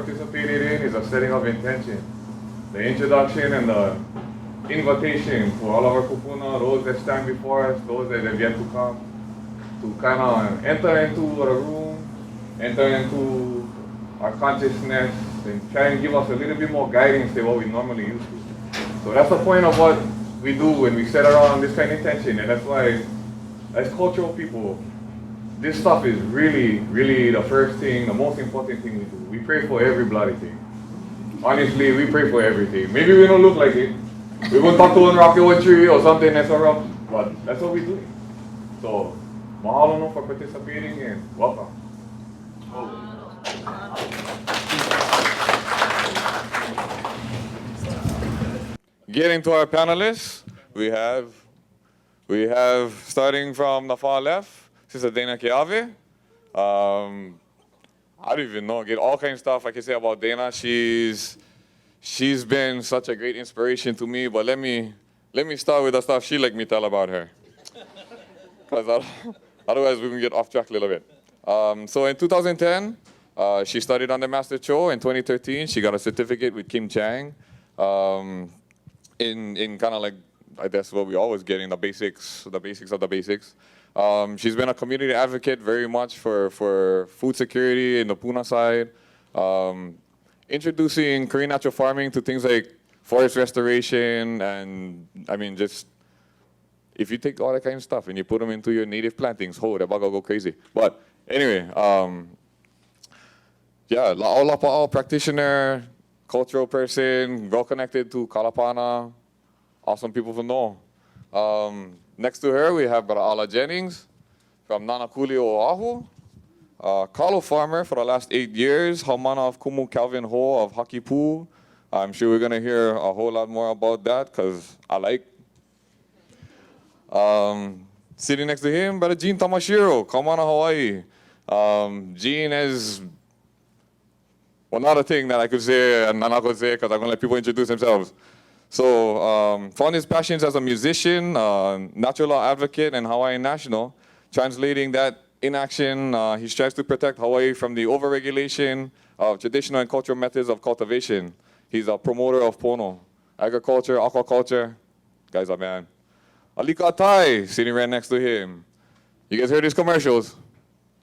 participated in is a setting of intention. The introduction and the invitation to all of our kupuna, those that stand before us, those that have yet to come, to kind of enter into the room, enter into our consciousness, and try and give us a little bit more guidance than what we normally used to. So that's the point of what we do when we set around this kind of intention, and that's why, as cultural people, this stuff is really, really the first thing, the most important thing we do. We pray for every bloody thing. Honestly, we pray for everything. Maybe we don't look like it. We won't talk to one rocky one tree or something that's around, but that's what we do. So, mahalo no for participating and welcome. Getting to our panelists, we have starting from the far left, Sister Dana Keawe. I don't even know, get all kinds of stuff I can say about Dana. She's been such a great inspiration to me, but let me start with the stuff she let me tell about her. Because otherwise we can get off track a little bit. So in 2010, she studied under Master Cho. In 2013, she got a certificate with Kim Chang. In kind of like, I guess what we always get in the basics of the basics. She's been a community advocate very much for food security in the Puna side. Introducing Korean natural farming to things like forest restoration and, I mean, just, if you take all that kind of stuff and you put them into your native plantings, they're about to go crazy. But anyway, yeah, all practitioner, cultural person, well connected to Kalapana, awesome people to know. Next to her, we have Bra'ala Jellings from Nanakuli, Oahu. Kalo farmer for the last 8 years, Haumana of Kumu Calvin Ho of Hakipu. I'm sure we're going to hear a whole lot more about that because I like. Sitting next to him, Brother Gene Tamashiro, Kaumana, Hawaii. Gene is another thing that I could say and I'm not going to say because I'm going to let people introduce themselves. So, found his passions as a musician, natural law advocate, and Hawaiian national. Translating that in action, he strives to protect Hawaii from the overregulation of traditional and cultural methods of cultivation. He's a promoter of pono, agriculture, aquaculture. Guy's a man. Alika Atay, sitting right next to him. You guys heard his commercials?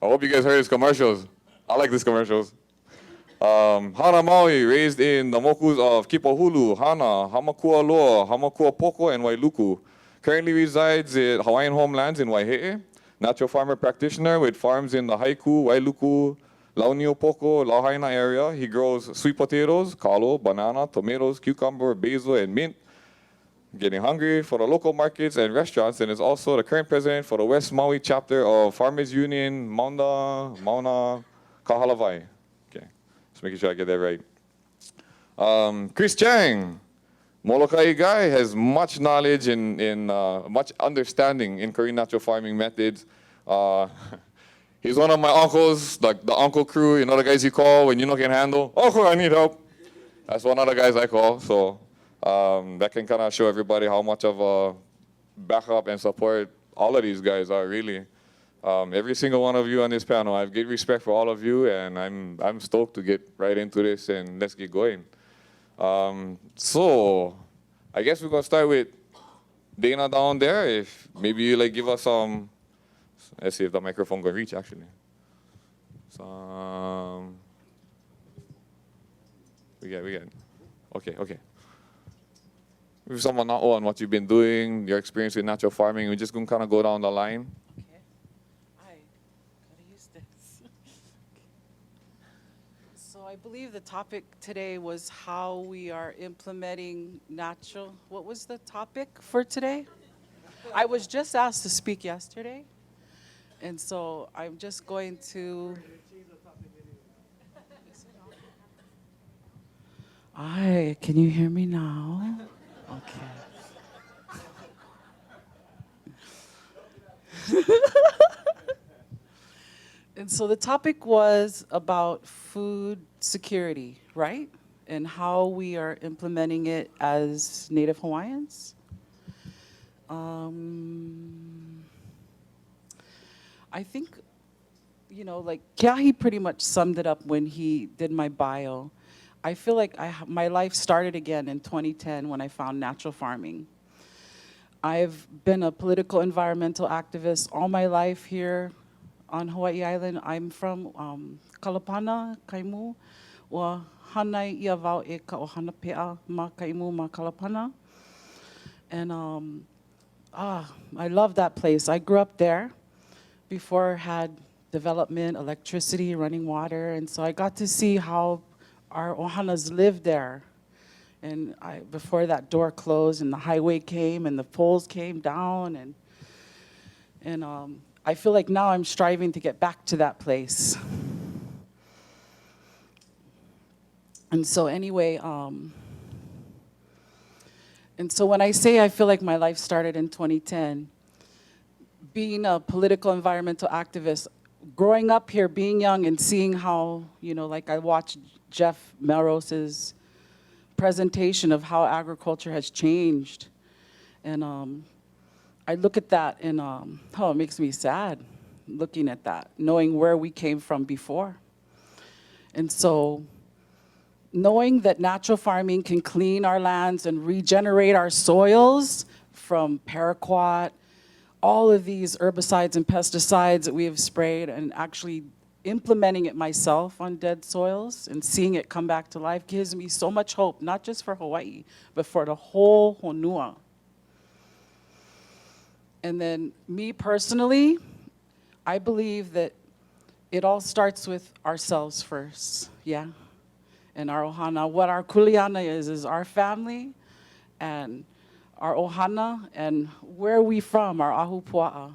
I hope you guys heard his commercials. I like these commercials. Hana Maui, raised in the mokus of Kipahulu, Hana, Hamakua Loa, Hamakua Poko, and Wailuku. Currently resides at Hawaiian Homelands in Waihe'e. Natural farmer practitioner with farms in the Haiku, Wailuku, Launiopoko, Lahaina area. He grows sweet potatoes, kalo, banana, tomatoes, cucumber, basil, and mint. Getting hungry for the local markets and restaurants, and is also the current president for the West Maui chapter of Farmers Union, Mauna, Kahalavai. Just making sure I get that right. Chris Chang, Molokai guy, has much knowledge and much understanding in Korean natural farming methods. He's one of my uncles, like the uncle crew, you know the guys you call when you know can handle. Uncle, I need help. That's one of the guys I call. So that can kind of show everybody how much of a backup and support all of these guys are really. Every single one of you on this panel, I have great respect for all of you, and I'm stoked to get right into this and let's get going. So I guess we're gonna start with Dana down there. If maybe you like give us some. Let's see if the microphone can reach actually. We got. Okay. If someone not on what you've been doing, your experience with natural farming, we're just gonna kind of go down the line. I believe the topic today was how we are implementing natural. What was the topic for today? I was just asked to speak yesterday, and so I'm just going to. Can you hear me now? Okay. And so the topic was about food security, right? And how we are implementing it as Native Hawaiians. I think you know, like Keahi pretty much summed it up when he did my bio. I feel like my life started again in 2010 when I found natural farming. I've been a political environmental activist all my life here on Hawaii Island. I'm from Kalapana, Kaimu. Wa hanai ia wau e ka ohana pea ma Kaimu ma Kalapana. And I love that place. I grew up there before had development, electricity, running water. And so I got to see how our ohanas lived there. And before that door closed and the highway came and the poles came down. And I feel like now I'm striving to get back to that place. And so anyway, and so when I say I feel like my life started in 2010, being a political environmental activist, growing up here, being young and seeing how, you know, like I watched Jeff Melrose's presentation of how agriculture has changed. And I look at that and it makes me sad looking at that, knowing where we came from before. And so knowing that natural farming can clean our lands and regenerate our soils from paraquat, all of these herbicides and pesticides that we have sprayed, and actually implementing it myself on dead soils and seeing it come back to life gives me so much hope, not just for Hawaii, but for the whole Honua. And then me personally, I believe that it all starts with ourselves first, yeah? And our ohana, what our kuleana is our family and our ohana and where are we from, our ahupua'a.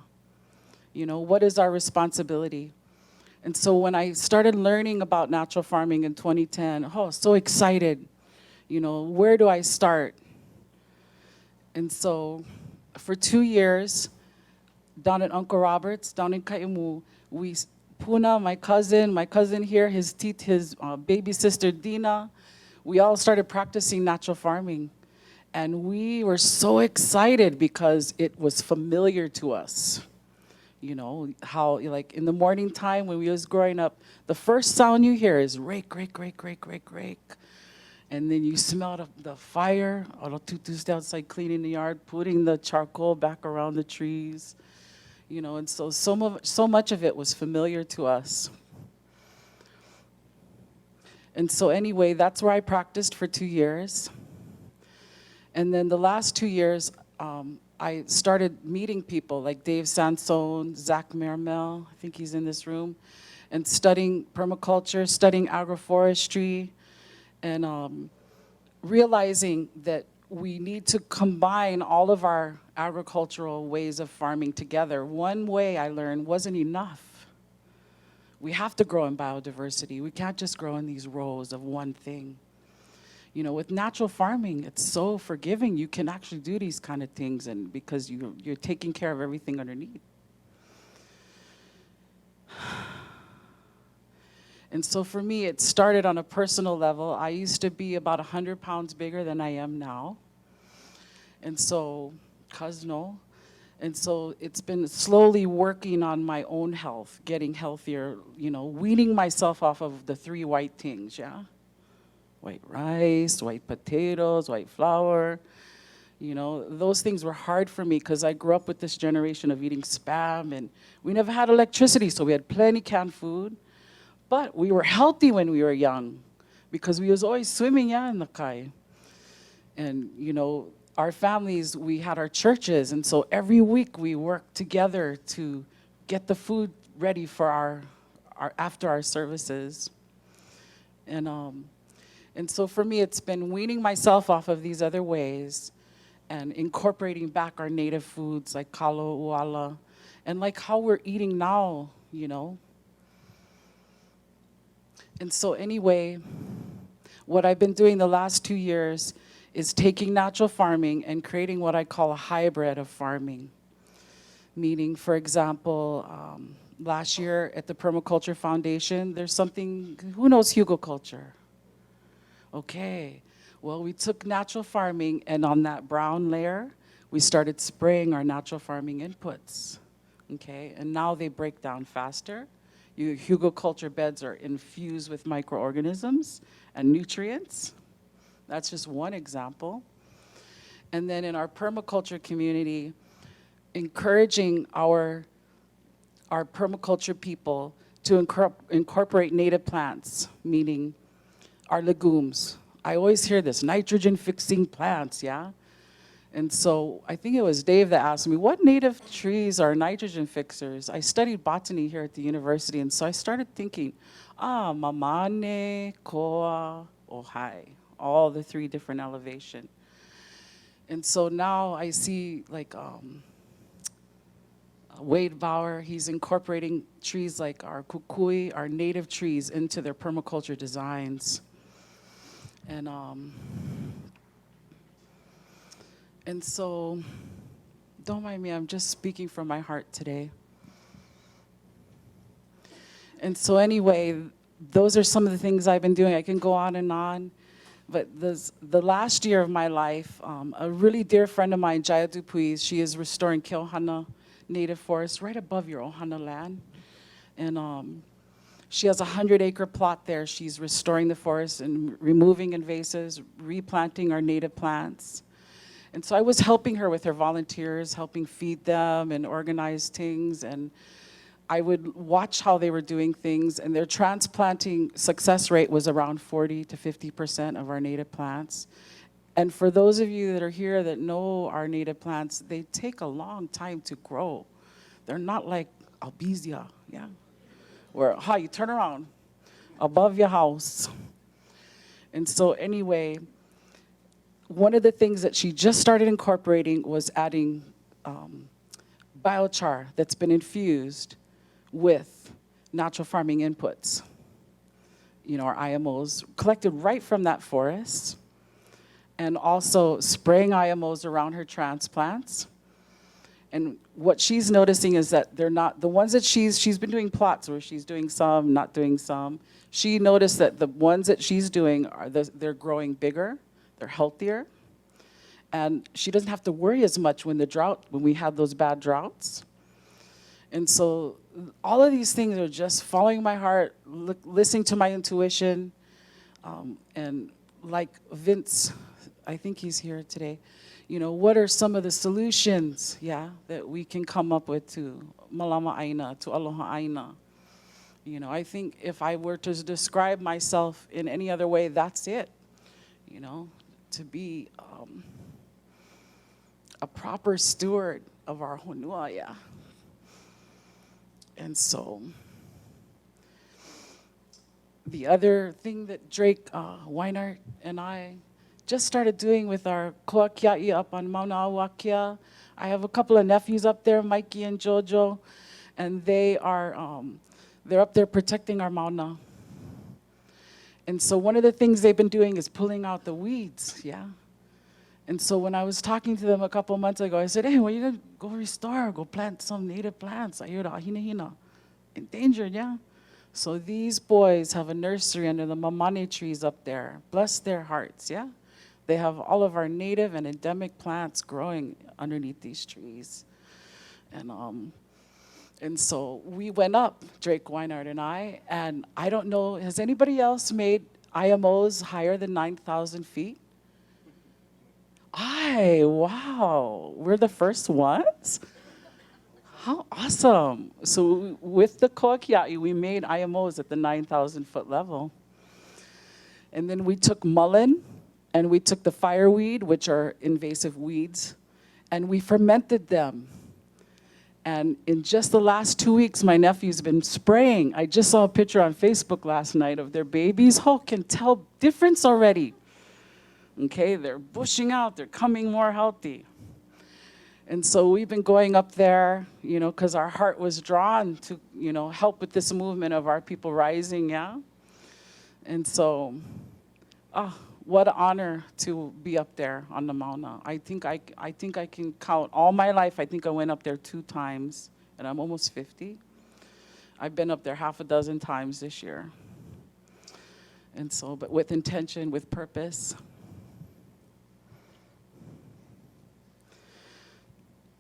You know, what is our responsibility? And so when I started learning about natural farming in 2010, so excited. You know, where do I start? And so for 2 years, down at Uncle Robert's, down in Kaimu, Puna, my cousin here, his baby sister Dina, we all started practicing natural farming. And we were so excited because it was familiar to us. You know, how like in the morning time when we was growing up, the first sound you hear is rake, rake, rake, rake, rake, rake. And then you smell the fire, all the tutus outside cleaning the yard, putting the charcoal back around the trees. You know, and so much of it was familiar to us. And so anyway, that's where I practiced for 2 years. And then the last 2 years, I started meeting people like Dave Sansone, Zach Mermel, I think he's in this room, and studying permaculture, studying agroforestry, and realizing that we need to combine all of our agricultural ways of farming together. One way I learned wasn't enough. We have to grow in biodiversity. We can't just grow in these rows of one thing. You know, with natural farming, it's so forgiving. You can actually do these kind of things and because you're taking care of everything underneath. And so for me, it started on a personal level. I used to be about 100 pounds bigger than I am now. And so, and so it's been slowly working on my own health, getting healthier, you know, weaning myself off of the 3 white things, yeah? White rice, white potatoes, white flour. You know, those things were hard for me because I grew up with this generation of eating Spam and we never had electricity, so we had plenty canned food. But we were healthy when we were young because we was always swimming, yeah, in the kai. And, you know, our families, we had our churches, and so every week we worked together to get the food ready for our after our services. And so for me, it's been weaning myself off of these other ways and incorporating back our native foods like kalo, uala, and like how we're eating now, you know. And so anyway, what I've been doing the last 2 years is taking natural farming and creating what I call a hybrid of farming. Meaning, for example, last year at the Permaculture Foundation, there's something, who knows hugelculture? Okay, well, we took natural farming and on that brown layer, we started spraying our natural farming inputs, okay? And now they break down faster. Hugelculture beds are infused with microorganisms and nutrients. That's just one example. And then in our permaculture community, encouraging our permaculture people to incorporate native plants, meaning our legumes. I always hear this, nitrogen-fixing plants, yeah? And so I think it was Dave that asked me, what native trees are nitrogen fixers? I studied botany here at the university, and so I started thinking, mamane, koa, ohai, all the 3 different elevation. And so now I see like Wade Bauer, he's incorporating trees like our kukui, our native trees, into their permaculture designs. And so, don't mind me, I'm just speaking from my heart today. And so anyway, those are some of the things I've been doing. I can go on, but the last year of my life, a really dear friend of mine, Jaya Dupuis, she is restoring Keohana Native Forest right above your Ohana land. And she has a 100-acre plot there. She's restoring the forest and removing invasives, replanting our native plants. And so I was helping her with her volunteers, helping feed them and organize things. And I would watch how they were doing things. And their transplanting success rate was around 40 to 50% of our native plants. And for those of you that are here that know our native plants, they take a long time to grow. They're not like albizia, yeah? Where, you turn around above your house. And so anyway, one of the things that she just started incorporating was adding biochar that's been infused with natural farming inputs. You know, our IMOs collected right from that forest, and also spraying IMOs around her transplants. And what she's noticing is that they're not, the ones that she's been doing plots where she's doing some, not doing some. She noticed that the ones that she's doing, they're growing bigger, they're healthier. And she doesn't have to worry as much when we had those bad droughts. And so all of these things are just following my heart, listening to my intuition. And like Vince, I think he's here today. You know, what are some of the solutions, that we can come up with to malama aina, to aloha aina? You know, I think if I were to describe myself in any other way, that's it. You know, to be a proper steward of our honua, And so, the other thing that Drake Weinert and I just started doing with our koa kia'i up on Mauna Awakia. I have a couple of nephews up there, Mikey and Jojo, and they are, they're up there protecting our Mauna. And so one of the things they've been doing is pulling out the weeds, And so when I was talking to them a couple months ago, I said, hey, when are you gonna go restore, go plant some native plants? I hear the ahina endangered, So these boys have a nursery under the mamane trees up there. Bless their hearts, They have all of our native and endemic plants growing underneath these trees. And so we went up, Drake Weinert and I don't know, has anybody else made IMOs higher than 9,000 feet? Wow, we're the first ones? How awesome. So with the koa kia'i, we made IMOs at the 9,000 foot level. And then we took mullein, and we took the fireweed, which are invasive weeds, and we fermented them. And in just the last 2 weeks, my nephew's been spraying. I just saw a picture on Facebook last night of their babies. Can tell difference already. Okay, they're bushing out, they're coming more healthy. And so we've been going up there, because our heart was drawn to, help with this movement of our people rising, And so, what an honor to be up there on the Mauna. I think I can count all my life. I think I went up there 2 times, and I'm almost 50. I've been up there half a dozen times this year. And so, but with intention, with purpose.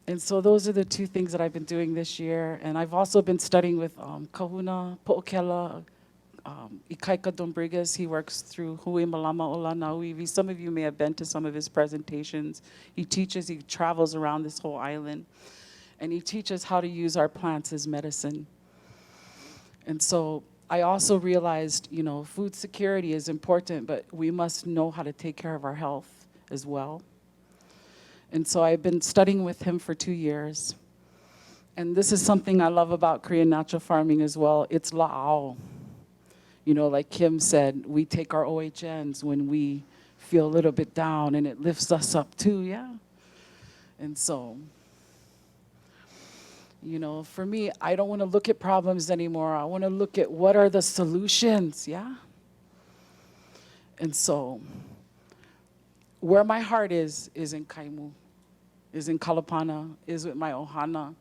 And so those are the two things that I've been doing this year. And I've also been studying with Kahuna Po'okela, Ikaika Dombrigas. He works through Hui Malama Ola Nauiwi. Some of you may have been to some of his presentations. He travels around this whole island. And he teaches how to use our plants as medicine. And so I also realized, food security is important, but we must know how to take care of our health as well. And so I've been studying with him for 2 years. And this is something I love about Korean natural farming as well. It's la'ao. Like Kim said, we take our OHNs when we feel a little bit down, and it lifts us up too, yeah? And so, for me, I don't want to look at problems anymore. I want to look at what are the solutions, yeah? And so, where my heart is in Kaimu, is in Kalapana, is with my ohana.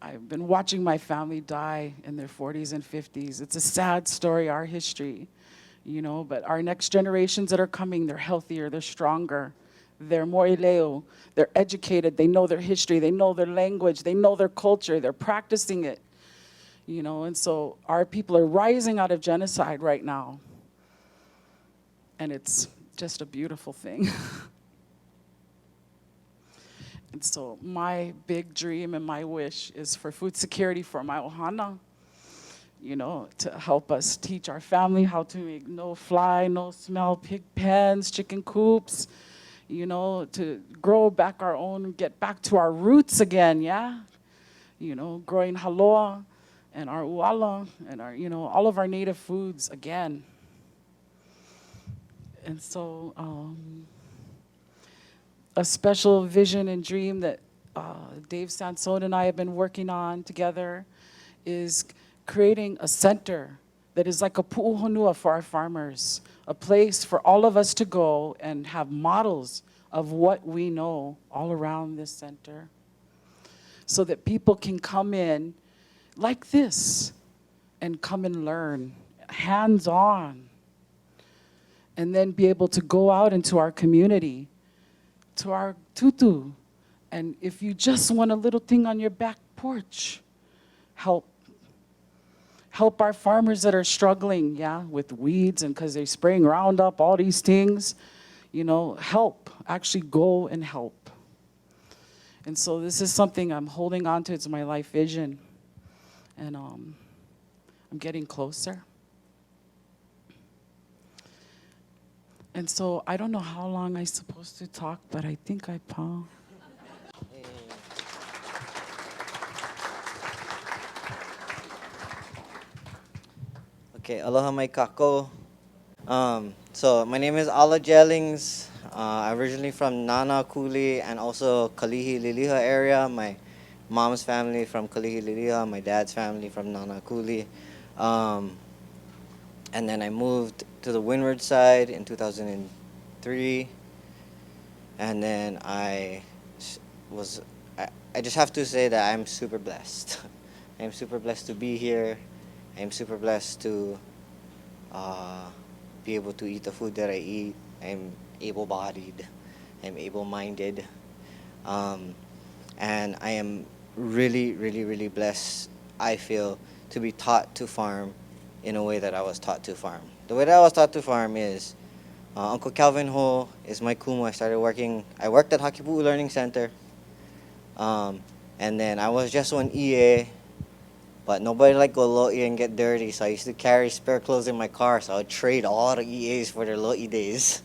I've been watching my family die in their 40s and 50s. It's a sad story, our history, but our next generations that are coming, they're healthier, they're stronger, they're more ileo, they're educated, they know their history, they know their language, they know their culture, they're practicing it, and so our people are rising out of genocide right now. And it's just a beautiful thing. And so my big dream and my wish is for food security for my ohana, to help us teach our family how to make no fly, no smell pig pens, chicken coops, to grow back our own, get back to our roots again, yeah? Growing haloa and our uala and our, all of our native foods again. And so, a special vision and dream that Dave Sansone and I have been working on together is creating a center that is like a pu'uhonua for our farmers, a place for all of us to go and have models of what we know all around this center, so that people can come in like this and come and learn hands-on, and then be able to go out into our community, to our tutu. And if you just want a little thing on your back porch, help our farmers that are struggling, yeah, with weeds and because they're spraying Roundup, all these things, help, actually go and help. And so this is something I'm holding on to. It's my life vision. And I'm getting closer. And so I don't know how long I'm supposed to talk, but I think I pa. Okay, aloha mai kako. So my name is Ala Jellings. Originally from Nana Kuli and also Kalihi Liliha area. My mom's family from Kalihi Liliha, my dad's family from Nana Kuli. And then I moved to the windward side in 2003. And then I just have to say that I'm super blessed. I'm super blessed to be here. I'm super blessed to be able to eat the food that I eat. I'm able-bodied. I'm able-minded. And I am really, really, really blessed, I feel, to be taught to farm in a way that I was taught to farm. The way that I was taught to farm is Uncle Calvin Ho is my kumu. I worked at HFUU Learning Center. And then I was just on EA, but nobody liked go lo'i and get dirty, so I used to carry spare clothes in my car, so I would trade all the EAs for their lo'i days.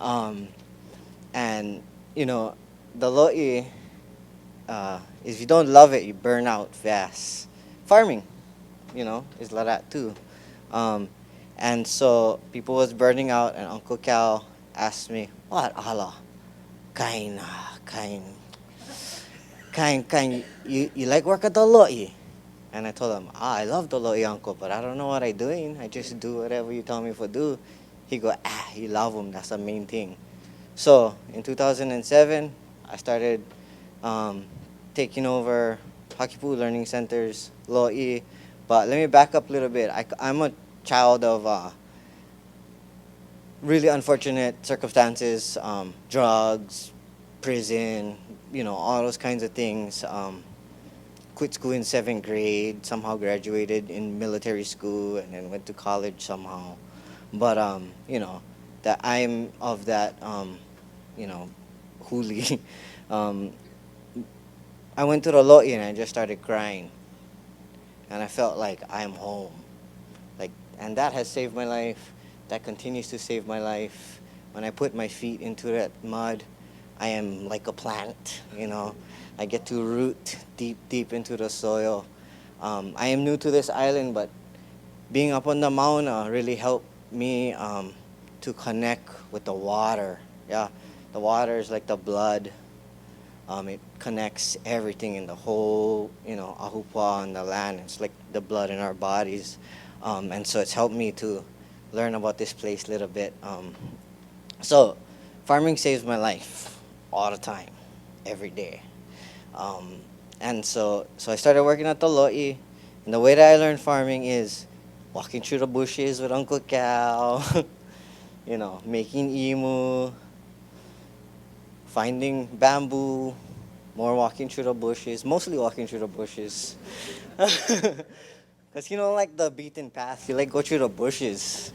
And, the lo'i, if you don't love it, you burn out fast. Farming, is like that too. And so people was burning out, and Uncle Cal asked me, "What, ala? Kain, you like work at the lo'i?" And I told him, I love the lo'i, uncle, but I don't know what I'm doing. I just do whatever you tell me to do. He go, you love them. That's the main thing. So in 2007, I started taking over HFUU Learning Center's lo'i. But let me back up a little bit. I'm a child of really unfortunate circumstances, drugs, prison, all those kinds of things. Quit school in 7th grade, somehow graduated in military school, and then went to college somehow. But, that I'm of that, huli. um, I went to the lo'i and I just started crying. And I felt like I'm home. And that has saved my life. That continues to save my life. When I put my feet into that mud, I am like a plant, I get to root deep, deep into the soil. I am new to this island, but being up on the mauna really helped me to connect with the water. Yeah, the water is like the blood. It connects everything in the whole, ahupua'a on the land. It's like the blood in our bodies. And so it's helped me to learn about this place a little bit. So farming saves my life all the time, every day. And so I started working at the lo'i. And the way that I learned farming is walking through the bushes with Uncle Cal, making imu, finding bamboo, more walking through the bushes, mostly walking through the bushes. Because you don't like the beaten path, you like go through the bushes.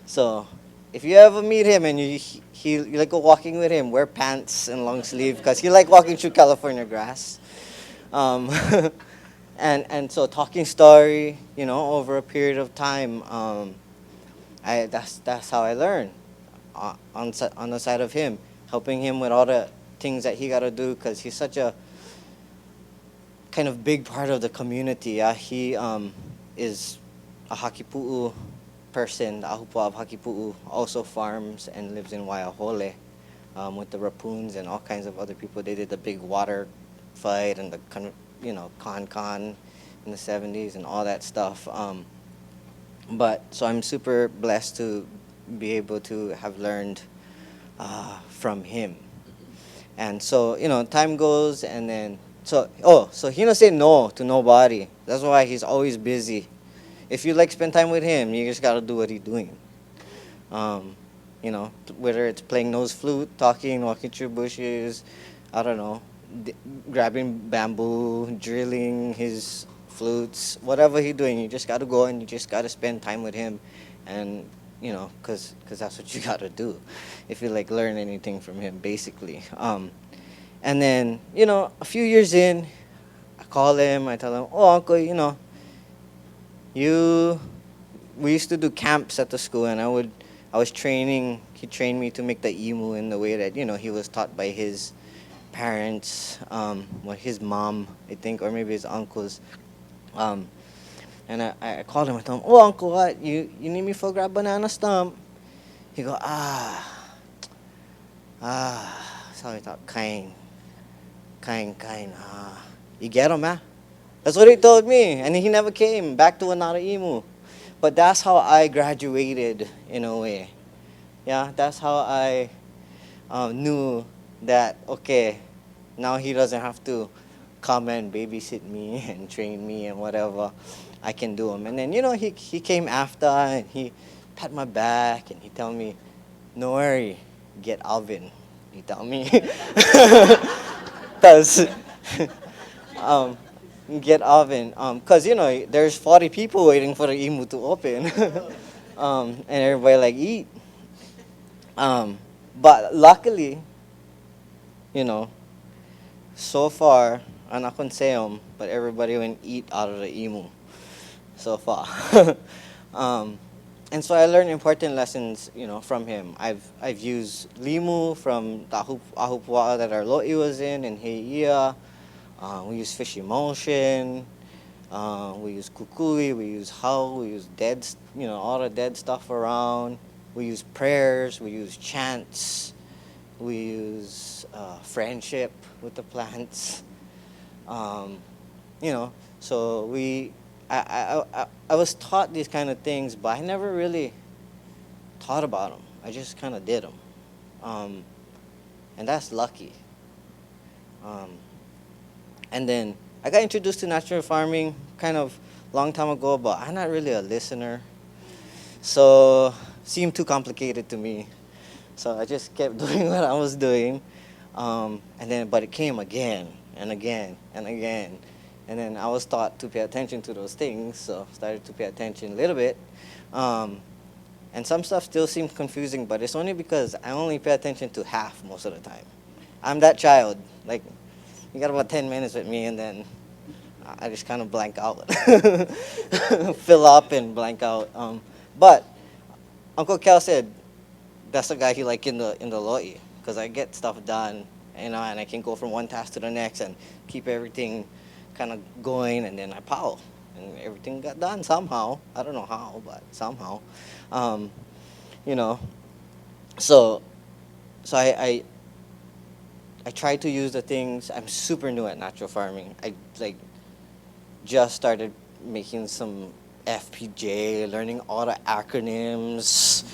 So if you ever meet him and you like go walking with him, wear pants and long sleeve because he like walking through California grass. Um, and so talking story, over a period of time, that's how I learned on the side of him, helping him with all the things that he got to do because he's such a kind of big part of the community. He is a Hakipu'u person, the Ahupua'a of Hakipu'u, also farms and lives in Waiahole with the Rapoons and all kinds of other people. They did the big water fight and the con in the 70s and all that stuff. So I'm super blessed to be able to have learned from him. And so, time goes and then, so he don't say no to nobody. That's why he's always busy. If you spend time with him, you just gotta do what he's doing. Whether it's playing nose flute, talking, walking through bushes, I don't know, grabbing bamboo, drilling his flutes, whatever he's doing, you just gotta go and you just gotta spend time with him, and cause that's what you gotta do, if you learn anything from him, basically. And then a few years in, I call him, I tell him, oh uncle, we used to do camps at the school, and he trained me to make the imu in the way that, he was taught by his parents, his mom, I think, or maybe his uncles. And I called him, I told him, oh uncle, what, you need me for grab banana stump? He go, so I thought, kind, you get him, man? That's what he told me, and he never came back to another imu. But that's how I graduated, in a way. Yeah, that's how I knew that, okay, now he doesn't have to come and babysit me and train me and whatever. I can do him. And then, he came after and he pat my back and he tell me, no worry, get Alvin. He tell me. Because get oven, because there's 40 people waiting for the imu to open. And everybody eat. But luckily, so far, anak kon seom, but everybody went eat out of the imu so far. And so I learned important lessons, from him. I've used limu from the ahupua'a that our lo'i was in Heiia. We use fish emotion. We use kukui. We use hau. We use all the dead stuff around. We use prayers. We use chants. We use friendship with the plants. So I was taught these kind of things, but I never really thought about them. I just kind of did them. And that's lucky. And then I got introduced to natural farming kind of long time ago, but I'm not really a listener. So it seemed too complicated to me. So I just kept doing what I was doing. But it came again and again and again. And then I was taught to pay attention to those things, so started to pay attention a little bit. And some stuff still seems confusing, but it's only because I only pay attention to half most of the time. I'm that child. Like, you got about 10 minutes with me, and then I just kind of blank out. Fill up and blank out. But Uncle Cal said that's the guy he like in the loi, because I get stuff done, and I can go from one task to the next and keep everything kind of going, and then I pow, and everything got done somehow. I don't know how, but somehow, you know. So, I try to use the things. I'm super new at natural farming. I like just started making some FPJ, learning all the acronyms,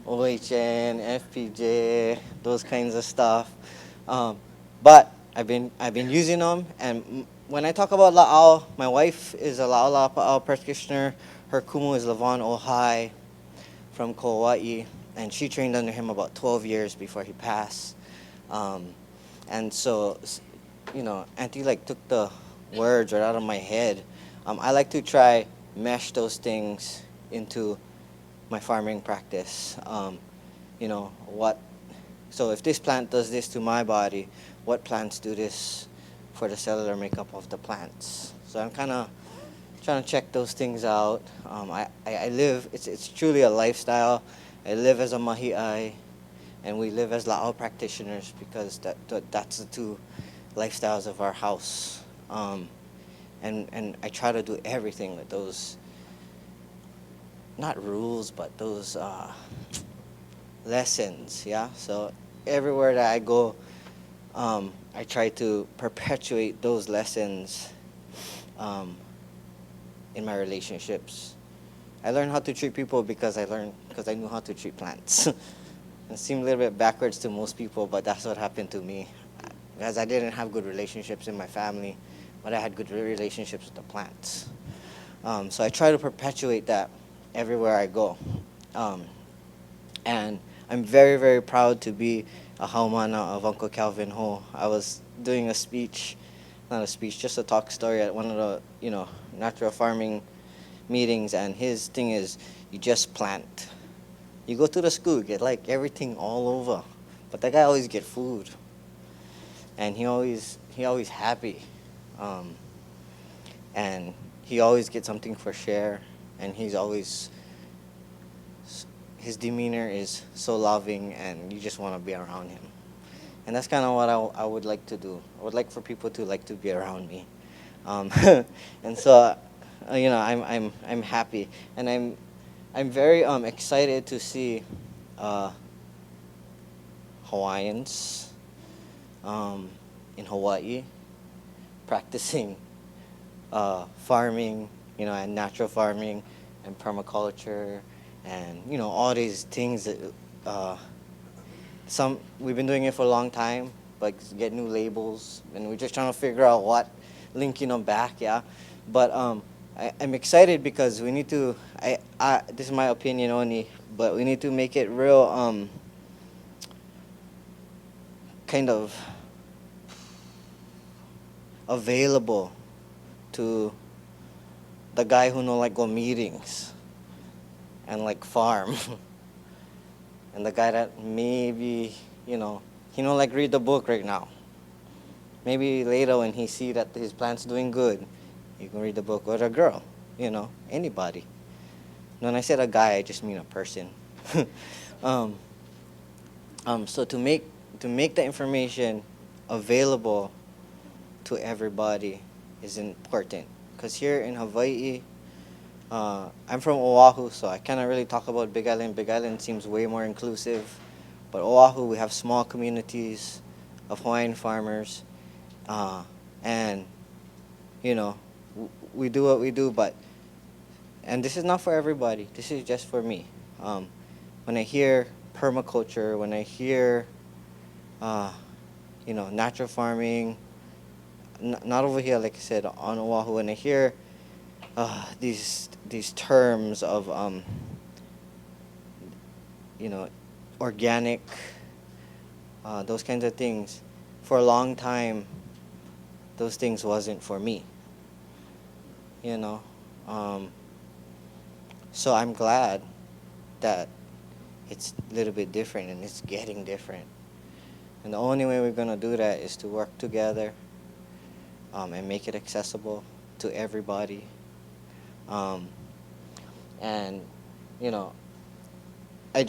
OHN, FPJ, those kinds of stuff. But I've been using them, and when I talk about La'al, my wife is a La'al Pa'al practitioner. Her kumu is Lavon Ohai from Kauai, and she trained under him about 12 years before he passed. And so, Auntie like took the words right out of my head. I like to try mesh those things into my farming practice. So if this plant does this to my body, what plants do this for the cellular makeup of the plants? So I'm kind of trying to check those things out. I live, it's truly a lifestyle. I live as a mahi'ai, and we live as la'au practitioners because that's the two lifestyles of our house. And I try to do everything with those, not rules, but those lessons, yeah? So everywhere that I go, I try to perpetuate those lessons in my relationships. I learned how to treat people because I knew how to treat plants. It seemed a little bit backwards to most people, but that's what happened to me. Because I didn't have good relationships in my family, but I had good relationships with the plants. So I try to perpetuate that everywhere I go. And I'm very, very proud to be a haumana of Uncle Calvin Ho. I was doing a speech, not a speech, just a talk story at one of the, natural farming meetings, and his thing is, you just plant. You go to the school, get like everything all over, but that guy always get food, and he always happy, and he always gets something for share, and his demeanor is so loving, and you just want to be around him, and that's kind of what I would like to do. I would like for people to like to be around me, and so, I'm happy, and I'm very excited to see Hawaiians in Hawaii practicing farming, and natural farming and permaculture, and all these things that we've been doing it for a long time, but get new labels, and we're just trying to figure out what linking them back, yeah. But I'm excited because we need to, this is my opinion only, but we need to make it real kind of available to the guy who like go meetings and like farm and the guy that maybe he like read the book right now. Maybe later when he see that his plant's doing good, you can read the book. Or a girl, anybody. When I said a guy, I just mean a person. So to make the information available to everybody is important. Because here in Hawaii, I'm from Oahu, so I cannot really talk about Big Island. Big Island seems way more inclusive. But Oahu, we have small communities of Hawaiian farmers. And, we do what we do, and this is not for everybody. This is just for me. When I hear permaculture, when I hear, natural farming, not over here, like I said, on Oahu, when I hear these terms of, organic, those kinds of things, for a long time, those things wasn't for me, you know. So I'm glad that it's a little bit different and it's getting different. And the only way we're gonna do that is to work together and make it accessible to everybody. And, you know, I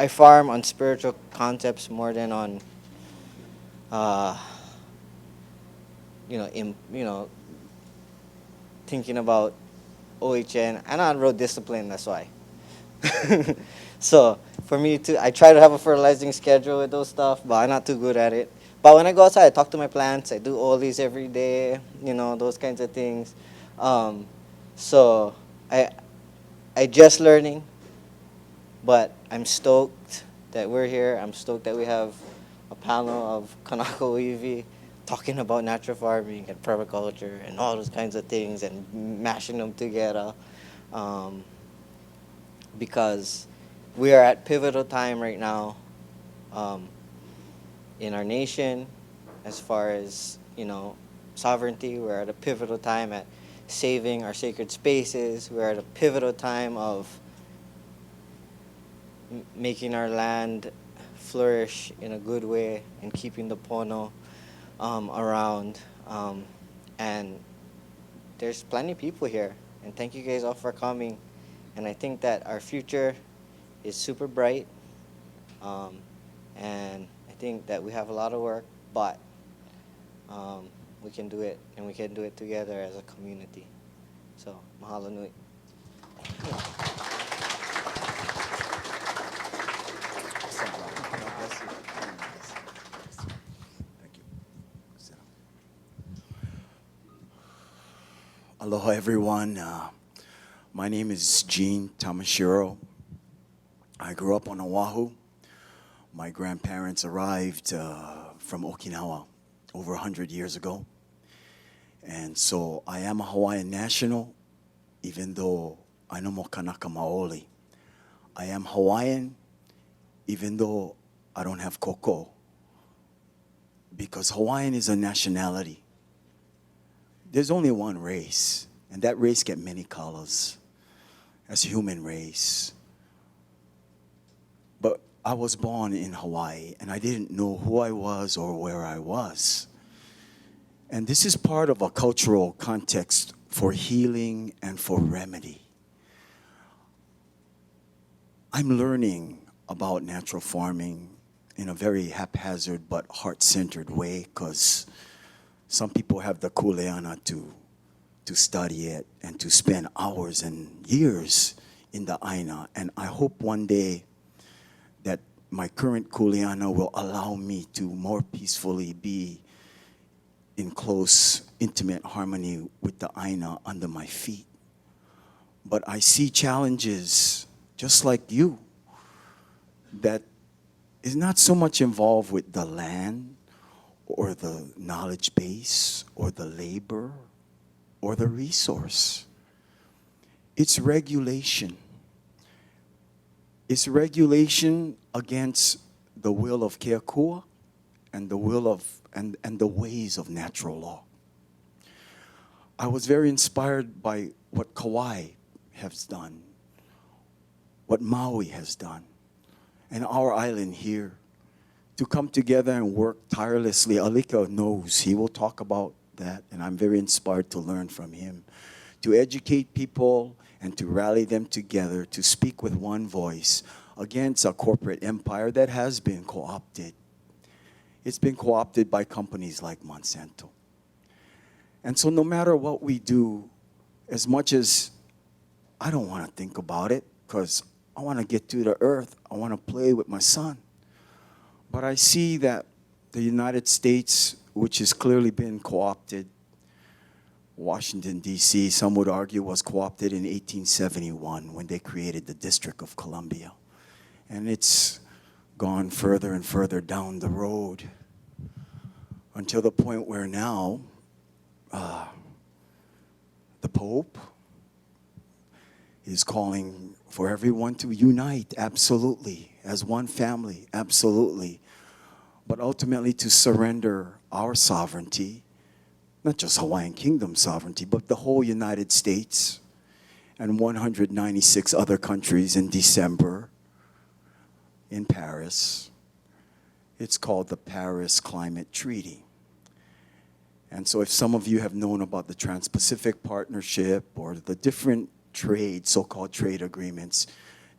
farm on spiritual concepts more than on, thinking about OHN. And I'm real disciplined, that's why. So for me to, I try to have a fertilizing schedule with those stuff, but I'm not too good at it. But when I go outside, I talk to my plants. I do ollies every day, those kinds of things. So I just learning, but I'm stoked that we're here. I'm stoked that we have a panel of Kanaka Weavy talking about natural farming and permaculture and all those kinds of things and mashing them together. Because we are at pivotal time right now in our nation as far as, sovereignty. We're at a pivotal time at saving our sacred spaces. We're at a pivotal time of making our land flourish in a good way and keeping the pono around. And there's plenty of people here. And thank you guys all for coming. And I think that our future is super bright. And I think that we have a lot of work, but we can do it, and we can do it together as a community. So, mahalo nui. Thank you. Sit down. Aloha, everyone. My name is Keahi Tamashiro. I grew up on Oahu. My grandparents arrived from Okinawa over 100 years ago. And so I am a Hawaiian national, even though I no mo kanaka maoli. I am Hawaiian, even though I don't have koko. Because Hawaiian is a nationality. There's only one race, and that race get many colors. As human race. But I was born in Hawaii, and I didn't know who I was or where I was. And this is part of a cultural context for healing and for remedy. I'm learning about natural farming in a very haphazard but heart-centered way, because some people have the kuleana to study it and to spend hours and years in the aina. And I hope one day that my current kuleana will allow me to more peacefully be in close, intimate harmony with the aina under my feet. But I see challenges, just like you, that is not so much involved with the land or the knowledge base or the labor or the resource. It's regulation. It's regulation against the will of Keakua and the will of and the ways of natural law. I was very inspired by what Keawe has done, what Maui has done, and our island here, to come together and work tirelessly. Alika knows, he will talk about that, and I'm very inspired to learn from him, to educate people and to rally them together to speak with one voice against a corporate empire that has been co-opted. It's been co-opted by companies like Monsanto. And so no matter what we do, as much as I don't want to think about it, because I want to get to the earth, I want to play with my son. But I see that the United States, which has clearly been co-opted, Washington, D.C., some would argue was co-opted in 1871 when they created the District of Columbia. And it's gone further and further down the road until the point where now the Pope is calling for everyone to unite, absolutely, as one family, absolutely. but ultimately to surrender our sovereignty, not just Hawaiian Kingdom sovereignty, but the whole United States and 196 other countries in December in Paris. It's called the Paris Climate Treaty. And so if some of you have known about the Trans-Pacific Partnership or the different trade, so-called trade agreements,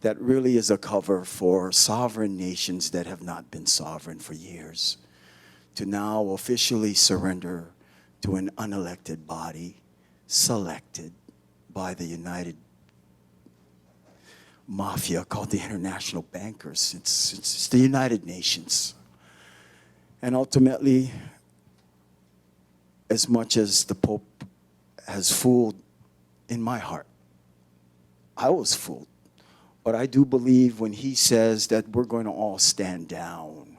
that really is a cover for sovereign nations that have not been sovereign for years to now officially surrender to an unelected body selected by the United Mafia called the International Bankers. It's the United Nations. And ultimately, as much as the Pope has fooled in my heart, I was fooled. But I do believe when he says that we're going to all stand down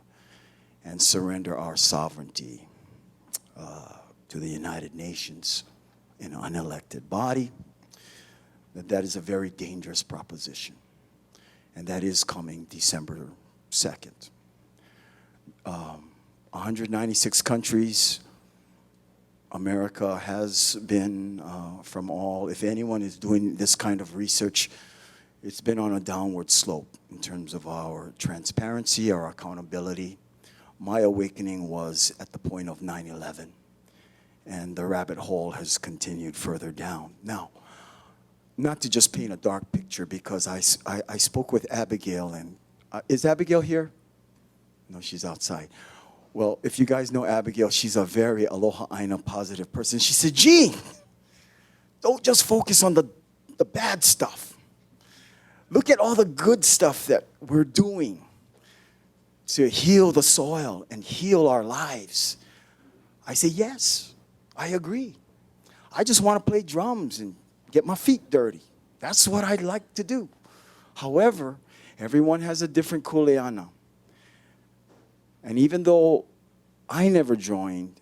and surrender our sovereignty to the United Nations in an unelected body, that is a very dangerous proposition. And that is coming December 2nd. 196 countries. America has been from all, if anyone is doing this kind of research, it's been on a downward slope in terms of our transparency, our accountability. My awakening was at the point of 9/11, and the rabbit hole has continued further down. Now, not to just paint a dark picture, because I spoke with Abigail, and is Abigail here? No, she's outside. Well, if you guys know Abigail, she's a very aloha aina positive person. She said, Gene, don't just focus on the bad stuff. Look at all the good stuff that we're doing to heal the soil and heal our lives. I say, yes, I agree. I just want to play drums and get my feet dirty. That's what I'd like to do. However, everyone has a different kuleana. And even though I never joined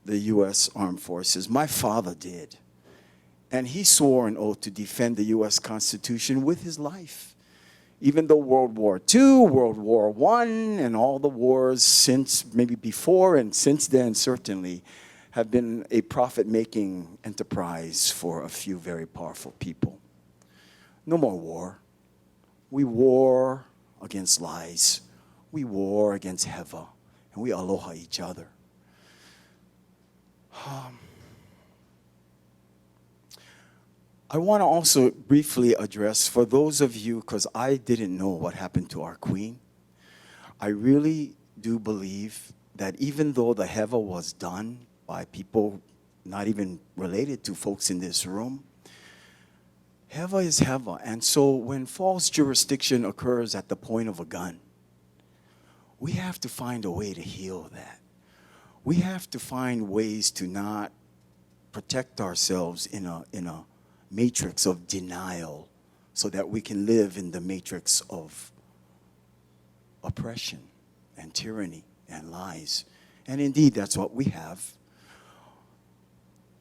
the U.S. Armed Forces, my father did. And he swore an oath to defend the U.S. Constitution with his life. Even though World War II, World War I, and all the wars since, maybe before and since then certainly, have been a profit-making enterprise for a few very powerful people. No more war. We war against lies. We war against Heva, and we aloha each other. I want to also briefly address, for those of you, because I didn't know what happened to our queen, I really do believe that even though the Heva was done by people not even related to folks in this room, Heva is Heva. And so when false jurisdiction occurs at the point of a gun, we have to find a way to heal that. We have to find ways to not protect ourselves in a matrix of denial so that we can live in the matrix of oppression and tyranny and lies. And indeed, that's what we have.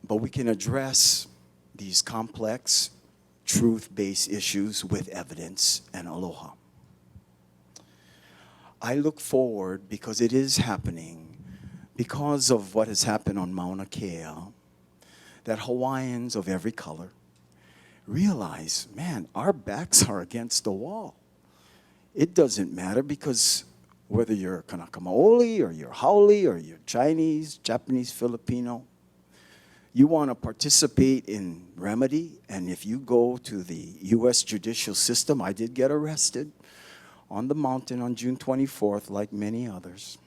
But we can address these complex, truth-based issues with evidence and aloha. I look forward, because it is happening, because of what has happened on Mauna Kea, that Hawaiians of every color realize, man, our backs are against the wall. It doesn't matter, because whether you're Kanaka Maoli or you're Haole or you're Chinese, Japanese, Filipino, you want to participate in remedy. And if you go to the U.S. judicial system, I did get arrested on the mountain on June 24th, like many others.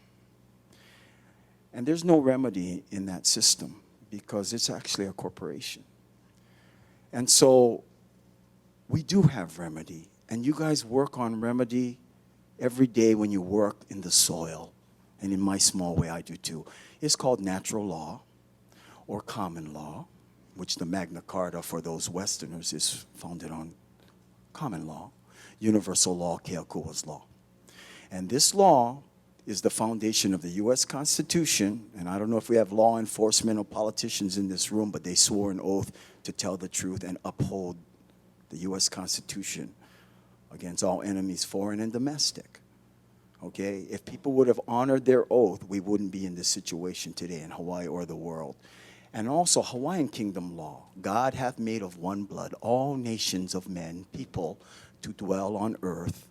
And there's no remedy in that system because it's actually a corporation. And so we do have remedy. And you guys work on remedy every day when you work in the soil. And in my small way, I do too. It's called natural law or common law, which the Magna Carta for those Westerners is founded on common law. Universal law, Keakua's law. And this law is the foundation of the U.S. Constitution. And I don't know if we have law enforcement or politicians in this room, but they swore an oath to tell the truth and uphold the U.S. Constitution against all enemies, foreign and domestic. Okay? If people would have honored their oath, we wouldn't be in this situation today in Hawaii or the world. And also, Hawaiian kingdom law. God hath made of one blood all nations of men, people, to dwell on earth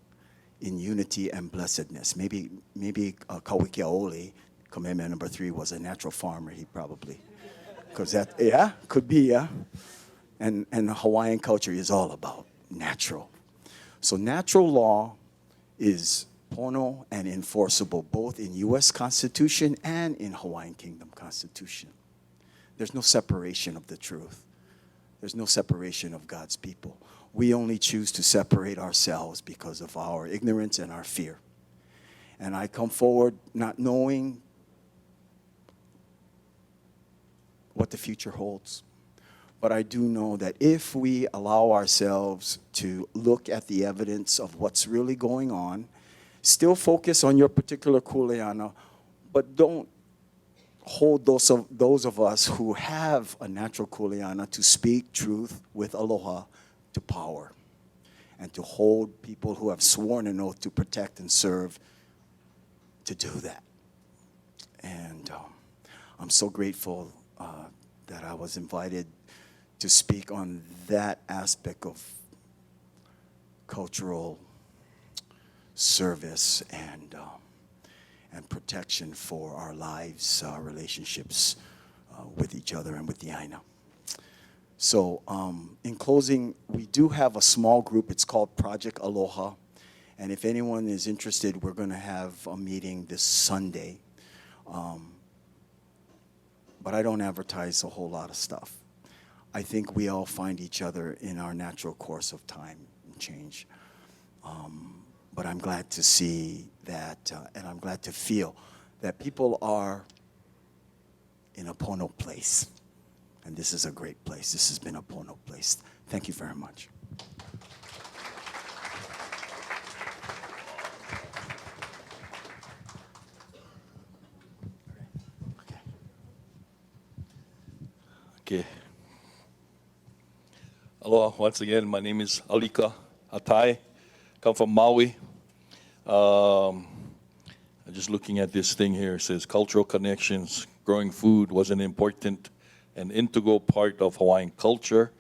in unity and blessedness. Maybe Keawe, commandment number 3, was a natural farmer. He probably, because that, yeah, could be, yeah. And Hawaiian culture is all about natural. So natural law is pono and enforceable both in U.S. Constitution and in Hawaiian Kingdom Constitution. There's no separation of the truth. There's no separation of God's people. We only choose to separate ourselves because of our ignorance and our fear. And I come forward not knowing what the future holds. But I do know that if we allow ourselves to look at the evidence of what's really going on, still focus on your particular kuleana, but don't hold those of us who have a natural kuleana to speak truth with aloha to power, and to hold people who have sworn an oath to protect and serve to do that. And I'm so grateful that I was invited to speak on that aspect of cultural service and protection for our lives, our relationships with each other and with the Aina. So in closing, we do have a small group. It's called Project Aloha. And if anyone is interested, we're going to have a meeting this Sunday. But I don't advertise a whole lot of stuff. I think we all find each other in our natural course of time and change. But I'm glad to see that, and I'm glad to feel that people are in a pono place. And this is a great place. This has been a pono place. Thank you very much. Okay. Aloha, once again, my name is Alika Atay. Come from Maui. I'm just looking at this thing here. It says cultural connections, growing food was an important and integral part of Hawaiian culture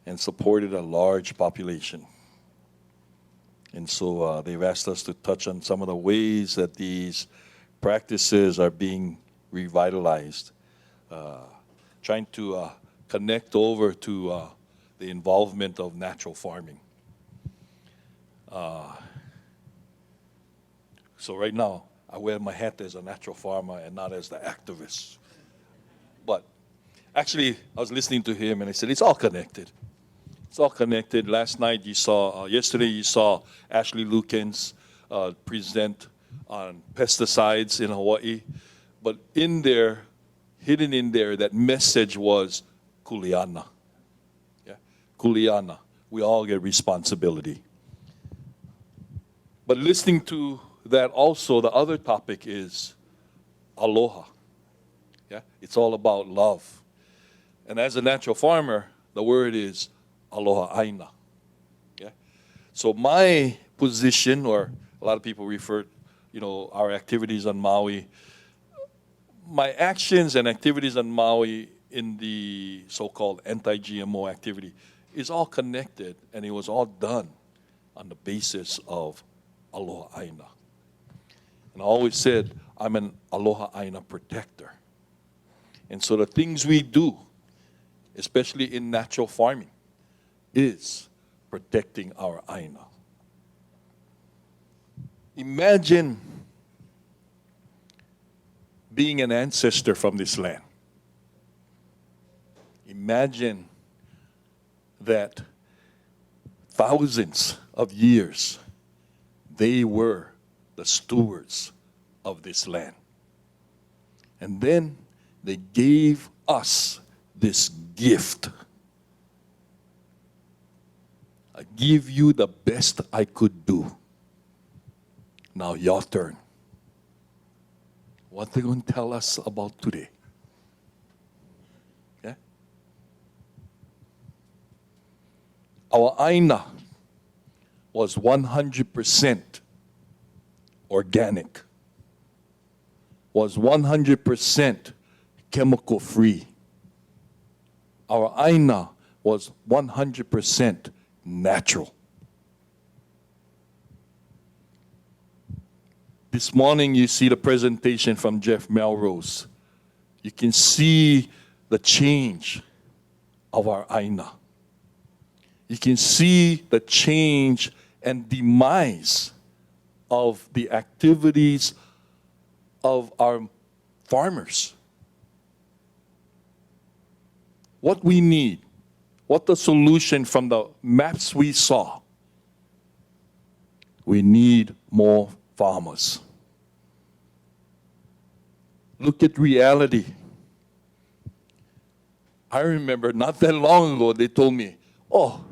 and supported a large population. And so they've asked us to touch on some of the ways that these practices are being revitalized, trying to connect over to the involvement of natural farming. So right now, I wear my hat as a natural farmer and not as the activist. But actually, I was listening to him and he said, it's all connected. It's all connected. Last night you saw, yesterday you saw Ashley Lukens present on pesticides in Hawaii. But in there, hidden in there, that message was kuleana. Yeah, kuleana. We all get responsibility. But listening to that also, the other topic is aloha. Yeah, it's all about love. And as a natural farmer, the word is aloha aina. Yeah. So my position, or a lot of people refer, our activities on Maui, my actions and activities on Maui in the so-called anti-GMO activity is all connected, and it was all done on the basis of aloha aina. And I always said, I'm an aloha aina protector. And so the things we do, especially in natural farming, is protecting our aina. Imagine being an ancestor from this land. Imagine that thousands of years they were the stewards of this land. And then they gave us this gift. I give you the best I could do. Now your turn. What are they going to tell us about today? Yeah? Our aina was 100% organic, was 100% chemical free. Our aina was 100% natural. This morning you see the presentation from Jeff Melrose. You can see the change of our aina. You can see the change and demise of the activities of our farmers. What we need, what the solution from the maps we saw, we need more farmers. Look at reality. I remember not that long ago they told me, oh,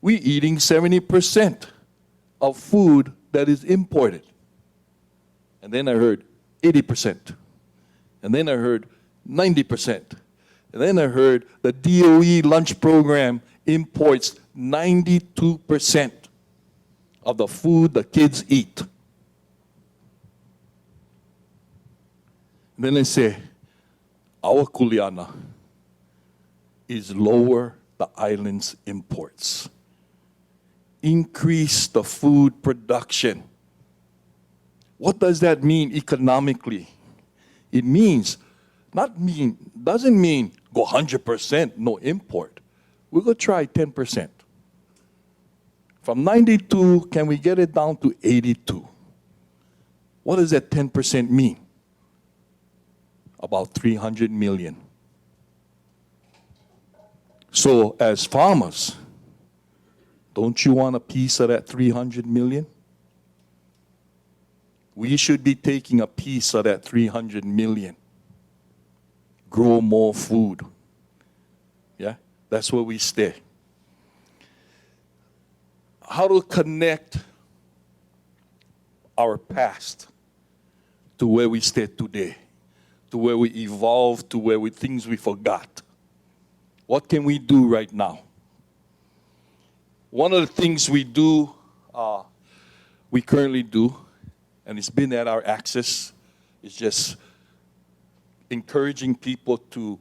we're eating 70% of food that is imported. And then I heard 80%. And then I heard 90%. And then I heard the DOE lunch program imports 92% of the food the kids eat. And then I say, our kuleana is lower the island's imports. Increase the food production. What does that mean economically? It means, doesn't mean go 100%, no import. We're going to try 10%. From 92, can we get it down to 82? What does that 10% mean? About 300 million. So as farmers, don't you want a piece of that 300 million? We should be taking a piece of that 300 million. Grow more food. Yeah, that's where we stay. How to connect our past to where we stay today, to where we evolved, to where things we forgot. What can we do right now? One of the things we currently do, and it's been at our access, is just encouraging people to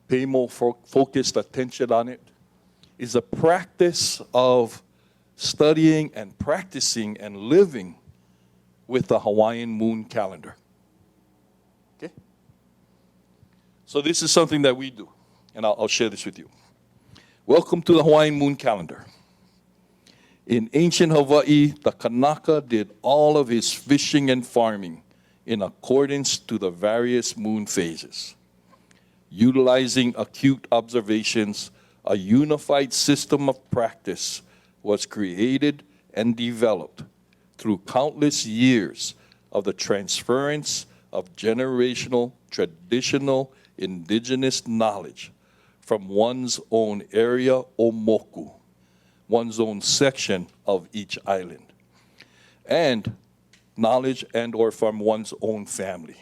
pay more focused attention on it, is a practice of studying and practicing and living with the Hawaiian moon calendar. Okay? So this is something that we do, and I'll share this with you. Welcome to the Hawaiian moon calendar. In ancient Hawaii, the Kanaka did all of his fishing and farming in accordance to the various moon phases. Utilizing acute observations, a unified system of practice was created and developed through countless years of the transference of generational, traditional, indigenous knowledge from one's own area or moku, one's own section of each island, and knowledge and or from one's own family.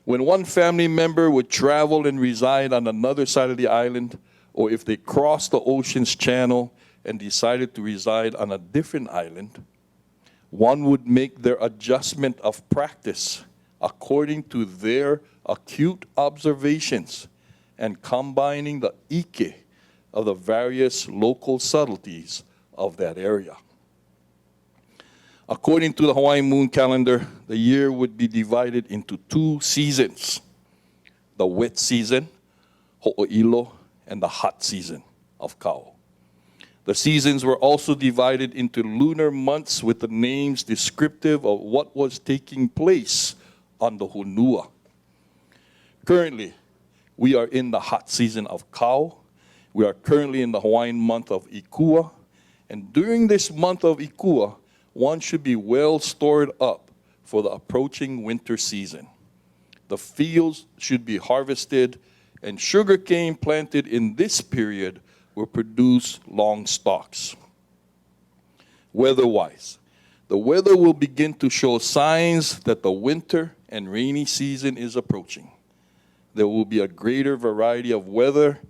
When one family member would travel and reside on another side of the island, or if they crossed the ocean's channel and decided to reside on a different island, one would make their adjustment of practice according to their acute observations and combining the ike of the various local subtleties of that area. According to the Hawaiian moon calendar, the year would be divided into 2 seasons: the wet season, ho'oilo, and the hot season of Kau. The seasons were also divided into lunar months with the names descriptive of what was taking place on the honua. Currently, we are in the hot season of Kau. We are currently in the Hawaiian month of Ikua. And during this month of Ikua, one should be well stored up for the approaching winter season. The fields should be harvested, and sugarcane planted in this period will produce long stalks. Weather-wise, the weather will begin to show signs that the winter and rainy season is approaching. There will be a greater variety of weather,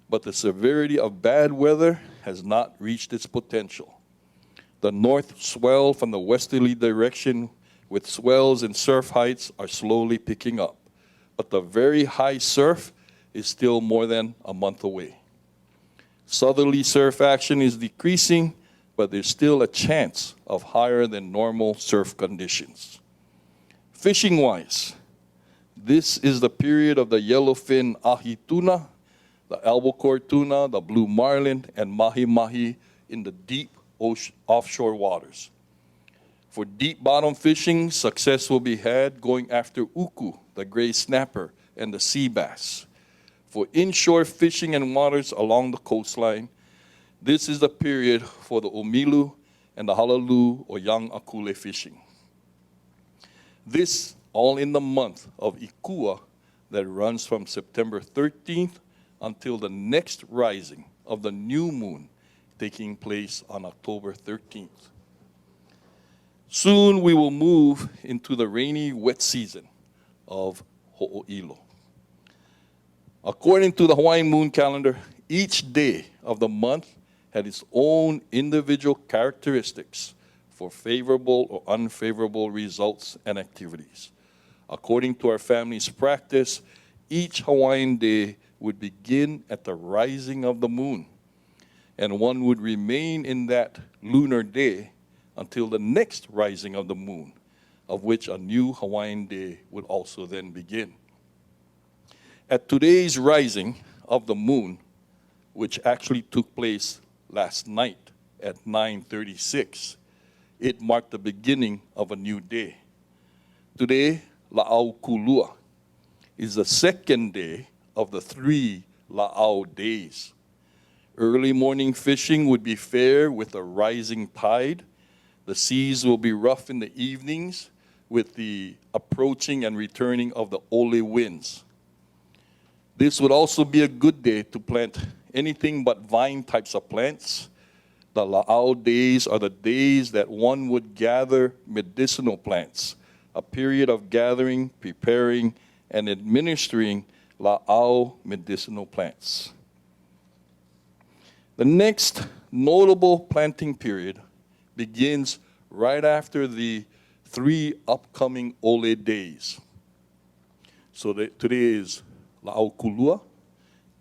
but the severity of bad weather has not reached its potential. The north swell from the westerly direction with swells and surf heights are slowly picking up, but the very high surf is still more than a month away. Southerly surf action is decreasing, but there's still a chance of higher than normal surf conditions. Fishing-wise, this is the period of the yellowfin ahi tuna, the albacore tuna, the blue marlin, and mahi-mahi in the deep offshore waters. For deep bottom fishing, success will be had going after uku, the gray snapper, and the sea bass. For inshore fishing and waters along the coastline, this is the period for the omilu and the halalu or young akule fishing. This all in the month of Ikua that runs from September 13th until the next rising of the new moon taking place on October 13th. Soon we will move into the rainy, wet season of Ho'oilo. According to the Hawaiian moon calendar, each day of the month had its own individual characteristics for favorable or unfavorable results and activities. According to our family's practice, each Hawaiian day would begin at the rising of the moon, and one would remain in that lunar day until the next rising of the moon, of which a new Hawaiian day would also then begin. At today's rising of the moon, which actually took place last night at 9:36, it marked the beginning of a new day. Today, La'au Kulua is the second day of the 3 La'au days. Early morning fishing would be fair with a rising tide. The seas will be rough in the evenings with the approaching and returning of the ole winds. This would also be a good day to plant anything but vine types of plants. The La'au days are the days that one would gather medicinal plants, a period of gathering, preparing, and administering La'au medicinal plants. The next notable planting period begins right after the 3 upcoming ole days. So today is La'au Kulua,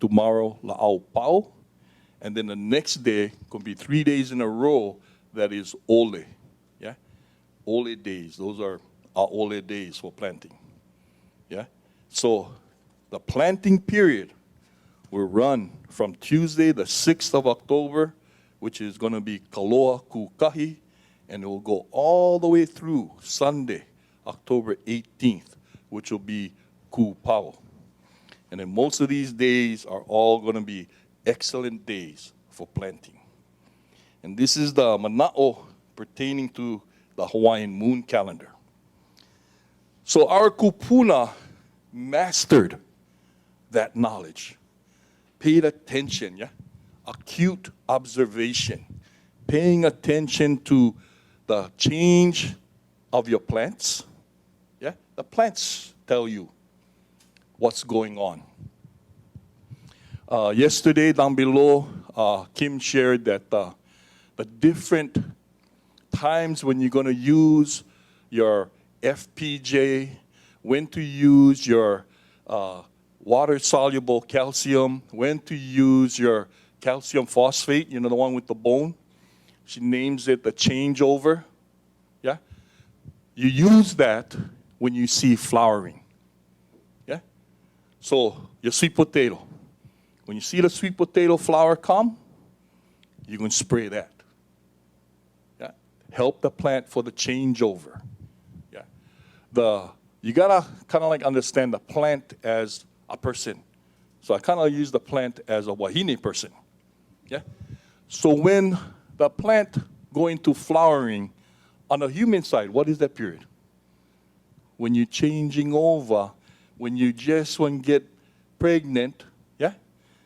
tomorrow La'au Pau, and then the next day could be 3 days in a row that is ole. Yeah, ole days. Those are our ole days for planting. Yeah, so the planting period will run from Tuesday, the 6th of October, which is going to be Kaloa Kukahi, and it will go all the way through Sunday, October 18th, which will be Kupau. And then most of these days are all going to be excellent days for planting. And this is the mana'o pertaining to the Hawaiian moon calendar. So our kupuna mastered that knowledge, paid attention, yeah? Acute observation, paying attention to the change of your plants. Yeah? The plants tell you what's going on. Yesterday down below, Kim shared that the different times when you're going to use your FPJ, when to use your water-soluble calcium, when to use your calcium phosphate, you know, the one with the bone. She names it the changeover. Yeah? You use that when you see flowering. Yeah? So, your sweet potato. When you see the sweet potato flower come, you can spray that. Yeah? Help the plant for the changeover. Yeah? You gotta kind of like understand the plant as a person. So I kind of use the plant as a wahine person. Yeah? So when the plant go into flowering on the human side, what is that period? When you're changing over, when you just want to get pregnant, yeah?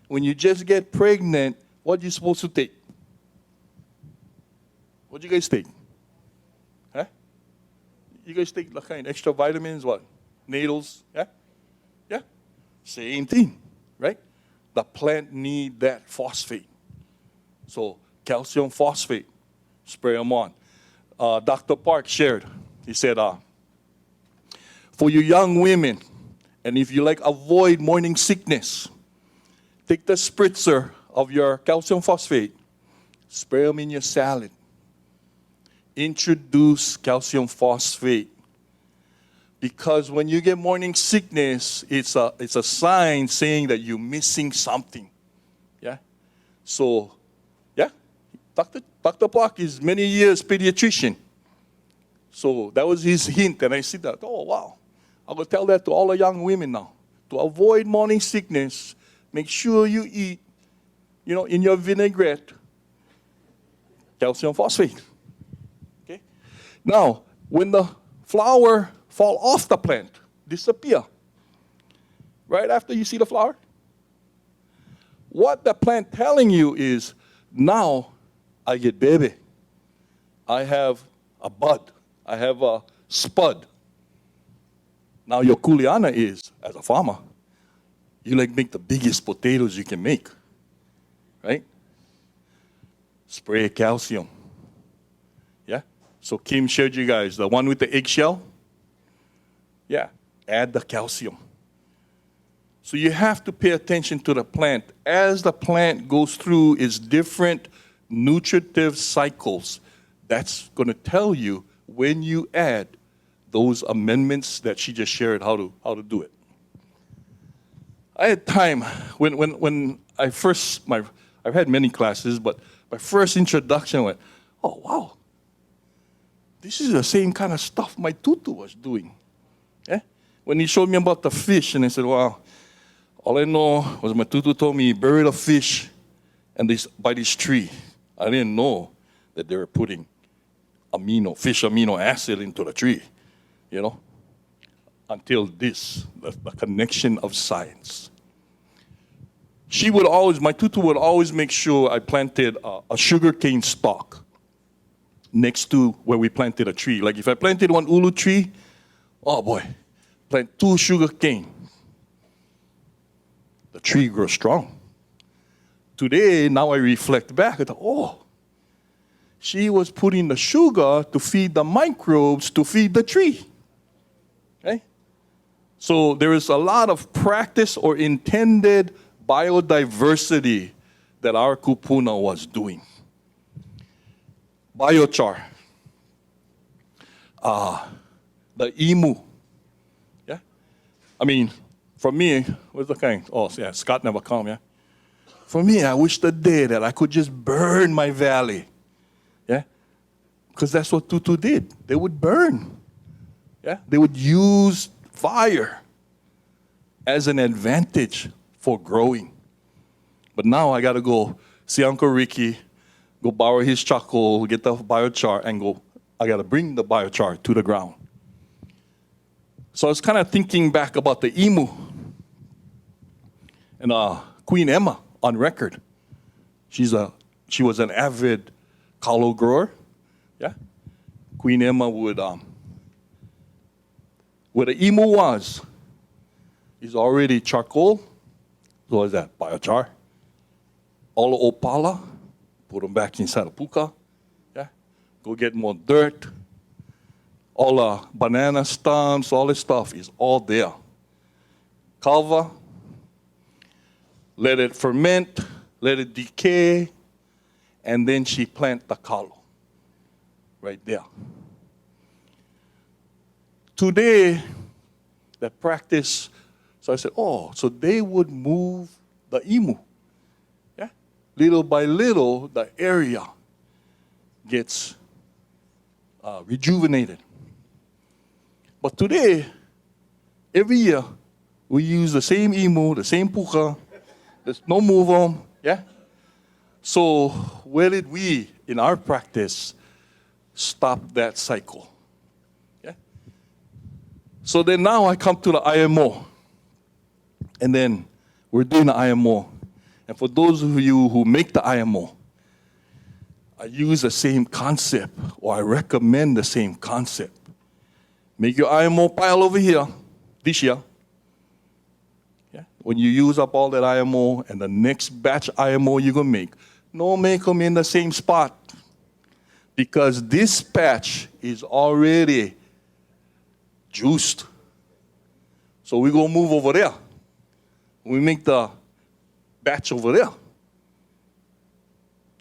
When you just get pregnant, what are you supposed to take? What do you guys take? Huh? You guys take like kind extra vitamins, what? Needles, yeah? Yeah? Same thing, right? The plant need that phosphate. So calcium phosphate. spray them on. Dr. Park shared, he said, for you young women, and if you like avoid morning sickness, take the spritzer of your calcium phosphate, spray them in your salad. Introduce calcium phosphate. Because when you get morning sickness, it's a sign saying that you're missing something. Yeah? So, yeah, Dr. Park is many years pediatrician. So that was his hint, and I see that, oh, wow. I'm going to tell that to all the young women now. To avoid morning sickness, make sure you eat, in your vinaigrette, calcium phosphate. Okay? Now, when the flower fall off the plant, disappear, right after you see the flower, what the plant telling you is, now I get baby. I have a bud. I have a spud. Now your kuleana is, as a farmer, you make the biggest potatoes you can make, right? Spray calcium. Yeah? So Kim showed you guys the one with the eggshell. Yeah, add the calcium. So you have to pay attention to the plant. As the plant goes through its different nutritive cycles, that's going to tell you when you add those amendments that she just shared how to do it. I had time when I first, I've had many classes, but my first introduction went, oh, wow. This is the same kind of stuff my tutu was doing. Yeah? When he showed me about the fish, and I said, wow, all I know was my tutu told me he buried a fish by this tree. I didn't know that they were putting fish amino acid into the tree, until the connection of science. My tutu would always make sure I planted a sugarcane stalk next to where we planted a tree. Like if I planted one ulu tree, oh boy, plant 2 sugarcane. The tree grows strong. Today, now I reflect back, I thought, oh, she was putting the sugar to feed the microbes to feed the tree. Okay? So there is a lot of practice or intended biodiversity that our kupuna was doing. Biochar. The emu. Yeah? I mean, for me, what's the kind? Oh, yeah, Scott never come, yeah? For me, I wish the day that I could just burn my valley. Yeah? Because that's what tutu did. They would burn. Yeah? They would use fire as an advantage for growing. But now I got to go see Uncle Ricky, go borrow his charcoal, get the biochar, and I got to bring the biochar to the ground. So I was kind of thinking back about the emu. And Queen Emma, on record, she was an avid kalo grower. Yeah? Queen Emma would, where the emu was, is already charcoal. So what is that? Biochar. All the opala, put them back inside the puka. Yeah? Go get more dirt. All the banana stumps, all this stuff is all there. Kalva, let it ferment, let it decay, and then she plant the kalo right there. Today, the practice, so I said, oh, so they would move the emu. Yeah? Little by little, the area gets rejuvenated. But today, every year, we use the same emu, the same puka. There's no move on, yeah? So where did we, in our practice, stop that cycle? Yeah? So then now I come to the IMO. And then we're doing the IMO. And for those of you who make the IMO, I use the same concept, or I recommend the same concept. Make your IMO pile over here, this year. Yeah? When you use up all that IMO and the next batch IMO you're going to make, don't make them in the same spot. because this patch is already juiced. So we're going to move over there. We make the batch over there.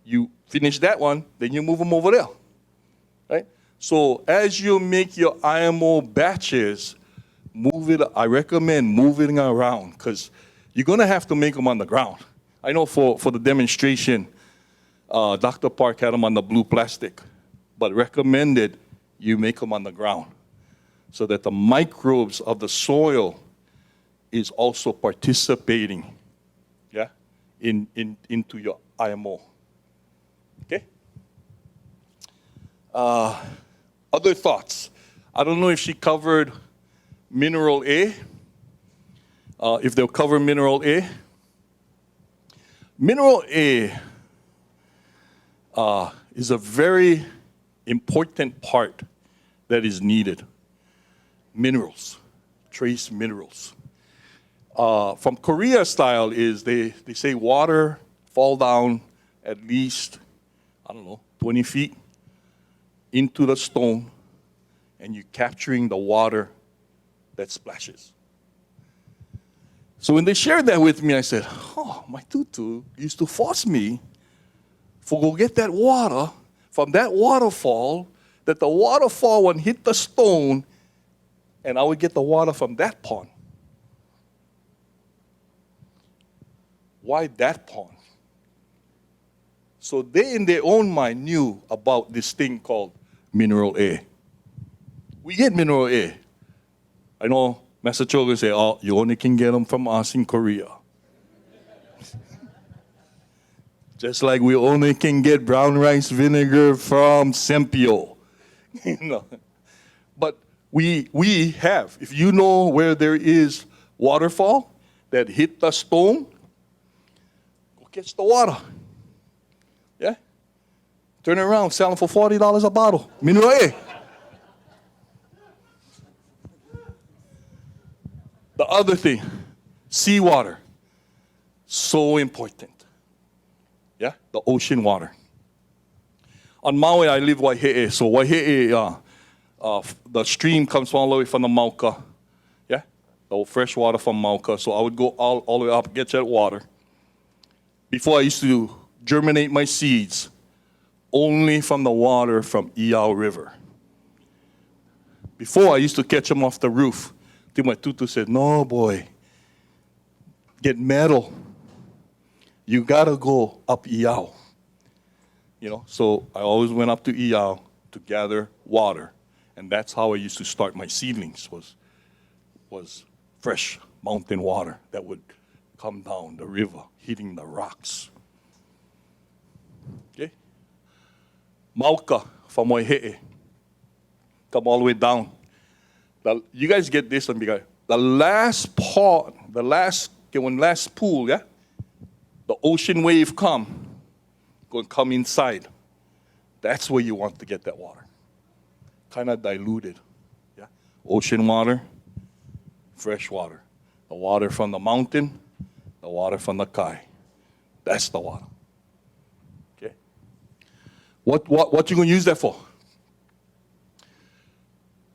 You finish that one, then you move them over there. Right? So as you make your IMO batches, I recommend moving around because you're going to have to make them on the ground. I know for the demonstration, Dr. Park had them on the blue plastic, but recommended you make them on the ground so that the microbes of the soil is also participating, yeah, into your IMO. Okay? Other thoughts? I don't know if she covered mineral A, if they'll cover mineral A. Mineral A is a very important part that is needed. Minerals, trace minerals. From Korea style is they say water fall down at least, 20 feet into the stone, and you're capturing the water that splashes. So when they shared that with me, I said, oh, my tutu used to force me to go get that water from that waterfall, that the waterfall would hit the stone, and I would get the water from that pond. Why that pond? So they, in their own mind, knew about this thing called mineral A. We get mineral A. I know Master Chogan say, oh, you only can get them from us in Korea. Just like we only can get brown rice vinegar from Sempio. But we have, if you know where there is waterfall that hit the stone, go catch the water. Yeah? Turn around, sell them for $40 a bottle. Mineral A. The other thing, seawater. So important. Yeah? The ocean water. On Maui, I live Waihe'e. So Waihe'e, the stream comes all the way from the Mauka. Yeah? The fresh water from Mauka. So I would go all the way up, get that water. Before I used to germinate my seeds only from the water from Iao River. Before I used to catch them off the roof. Till my tutu said, no boy, get metal. You gotta go up Iao. So I always went up to Iao to gather water. And that's how I used to start my seedlings, was fresh mountain water that would come down the river, hitting the rocks. Okay? Mauka from Waihe'e. Come all the way down. You guys get this one, because the last pool, yeah? The ocean wave going to come inside. That's where you want to get that water. Kind of diluted. Yeah? Ocean water, fresh water. The water from the mountain, the water from the Keawe. That's the water. Okay? What you going to use that for?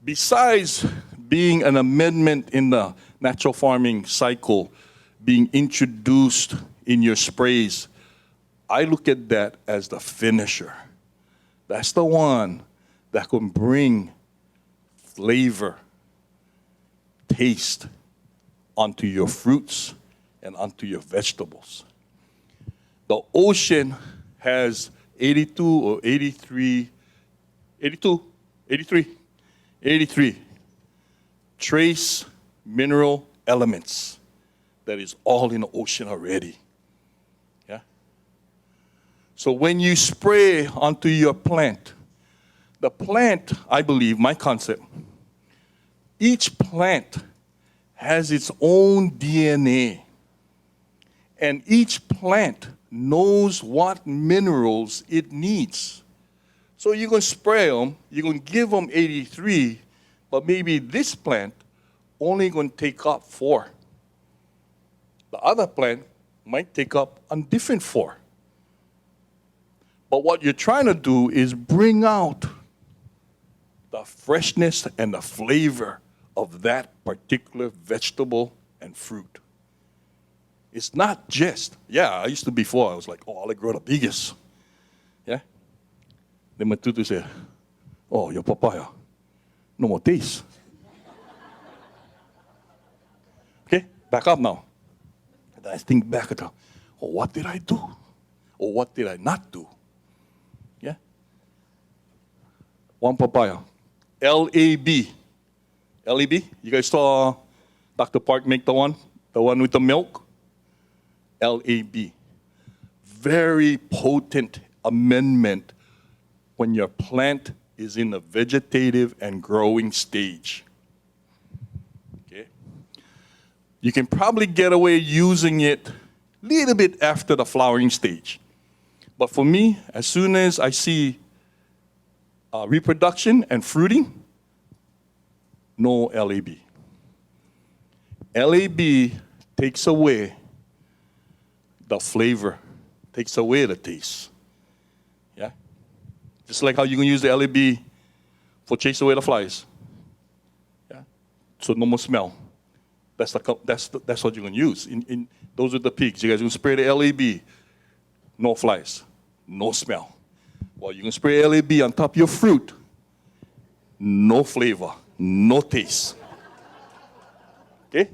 Besides being an amendment in the natural farming cycle, being introduced in your sprays, I look at that as the finisher. That's the one that can bring flavor, taste onto your fruits and onto your vegetables. The ocean has 83 trace mineral elements that is all in the ocean already. Yeah? So when you spray onto your plant, the plant, I believe, my concept, each plant has its own DNA. And each plant knows what minerals it needs. So you're going to spray them, you're going to give them 83, but maybe this plant only going to take up 4. The other plant might take up a different 4. But what you're trying to do is bring out the freshness and the flavor of that particular vegetable and fruit. It's not just, I used to before, I was like, oh, I'll grow the biggest. Yeah? Then my tutu said, oh, your papaya, no more taste. Okay, back up now. And I think back at, oh, what did I do? Or what did I not do? Yeah? One papaya. LAB. LAB? You guys saw Dr. Park make the one with the milk? LAB. Very potent amendment when your plant is in the vegetative and growing stage. Okay? You can probably get away using it a little bit after the flowering stage. But for me, as soon as I see reproduction and fruiting, no LAB. LAB takes away the flavor, takes away the taste. Yeah? Just like how you can use the LAB for chase away the flies. Yeah? So no more smell. That's what you can use. Those are the pigs. You guys can spray the LAB, no flies, no smell. Well, you can spray LAB on top of your fruit, no flavor, no taste. Okay?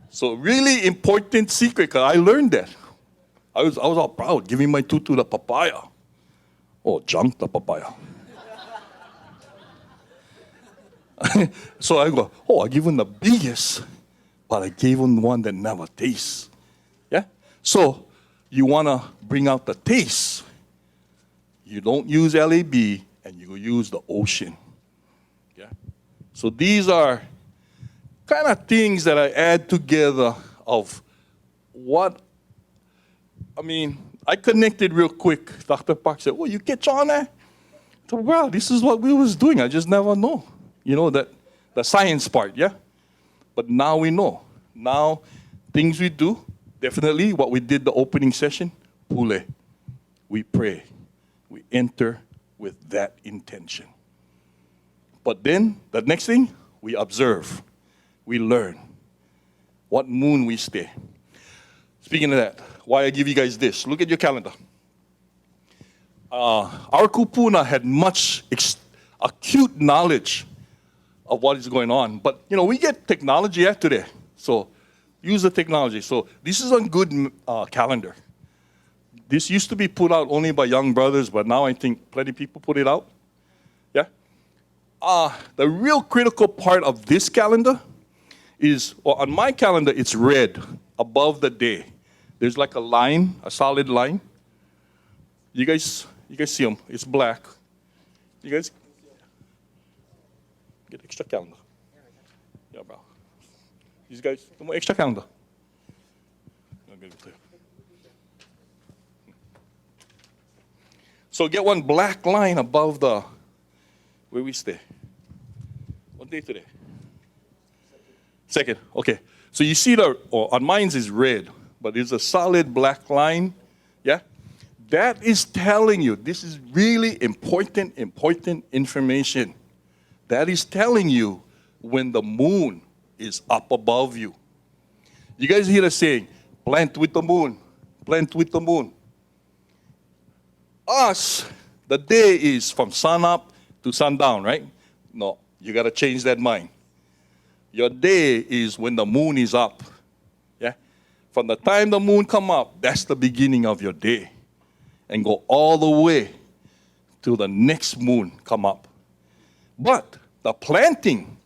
So really important secret, because I learned that. I was all proud, giving my tutu the papaya. Oh, junk the papaya. So I go, oh, I give him the biggest, but I gave him one that never tastes. Yeah? So you want to bring out the taste. You don't use LAB, and you use the ocean. Yeah? So these are kind of things that I add together of what, I connected real quick. Dr. Park said, oh, you catch on there? I thought, well, this is what we was doing. I just never know. You know, that the science part, yeah? But now we know. Now, things we do, definitely what we did the opening session, pule. We pray. We enter with that intention. But then, the next thing, we observe. We learn. What moon we stay. Speaking of that, why I give you guys this, look at your calendar. Our kupuna had much acute knowledge of what is going on. But, we get technology today. So use the technology. So this is a good calendar. This used to be put out only by young brothers, but now I think plenty of people put it out. Yeah? The real critical part of this calendar is, on my calendar, it's red above the day. There's like a line, a solid line. You guys see them. It's black. You guys get extra calendar. Yeah, bro. These guys, come on, extra calendar. So get one black line above the where we stay. What day today? Second. Okay. So you see on mine's is red, but there's a solid black line. Yeah? That is telling you, this is really important information. That is telling you when the moon is up above you. You guys hear the saying, plant with the moon, plant with the moon. Us, the day is from sun up to sundown, right? No, you got to change that mind. Your day is when the moon is up. Yeah? From the time the moon come up, that's the beginning of your day. And go all the way till the next moon come up. But the planting,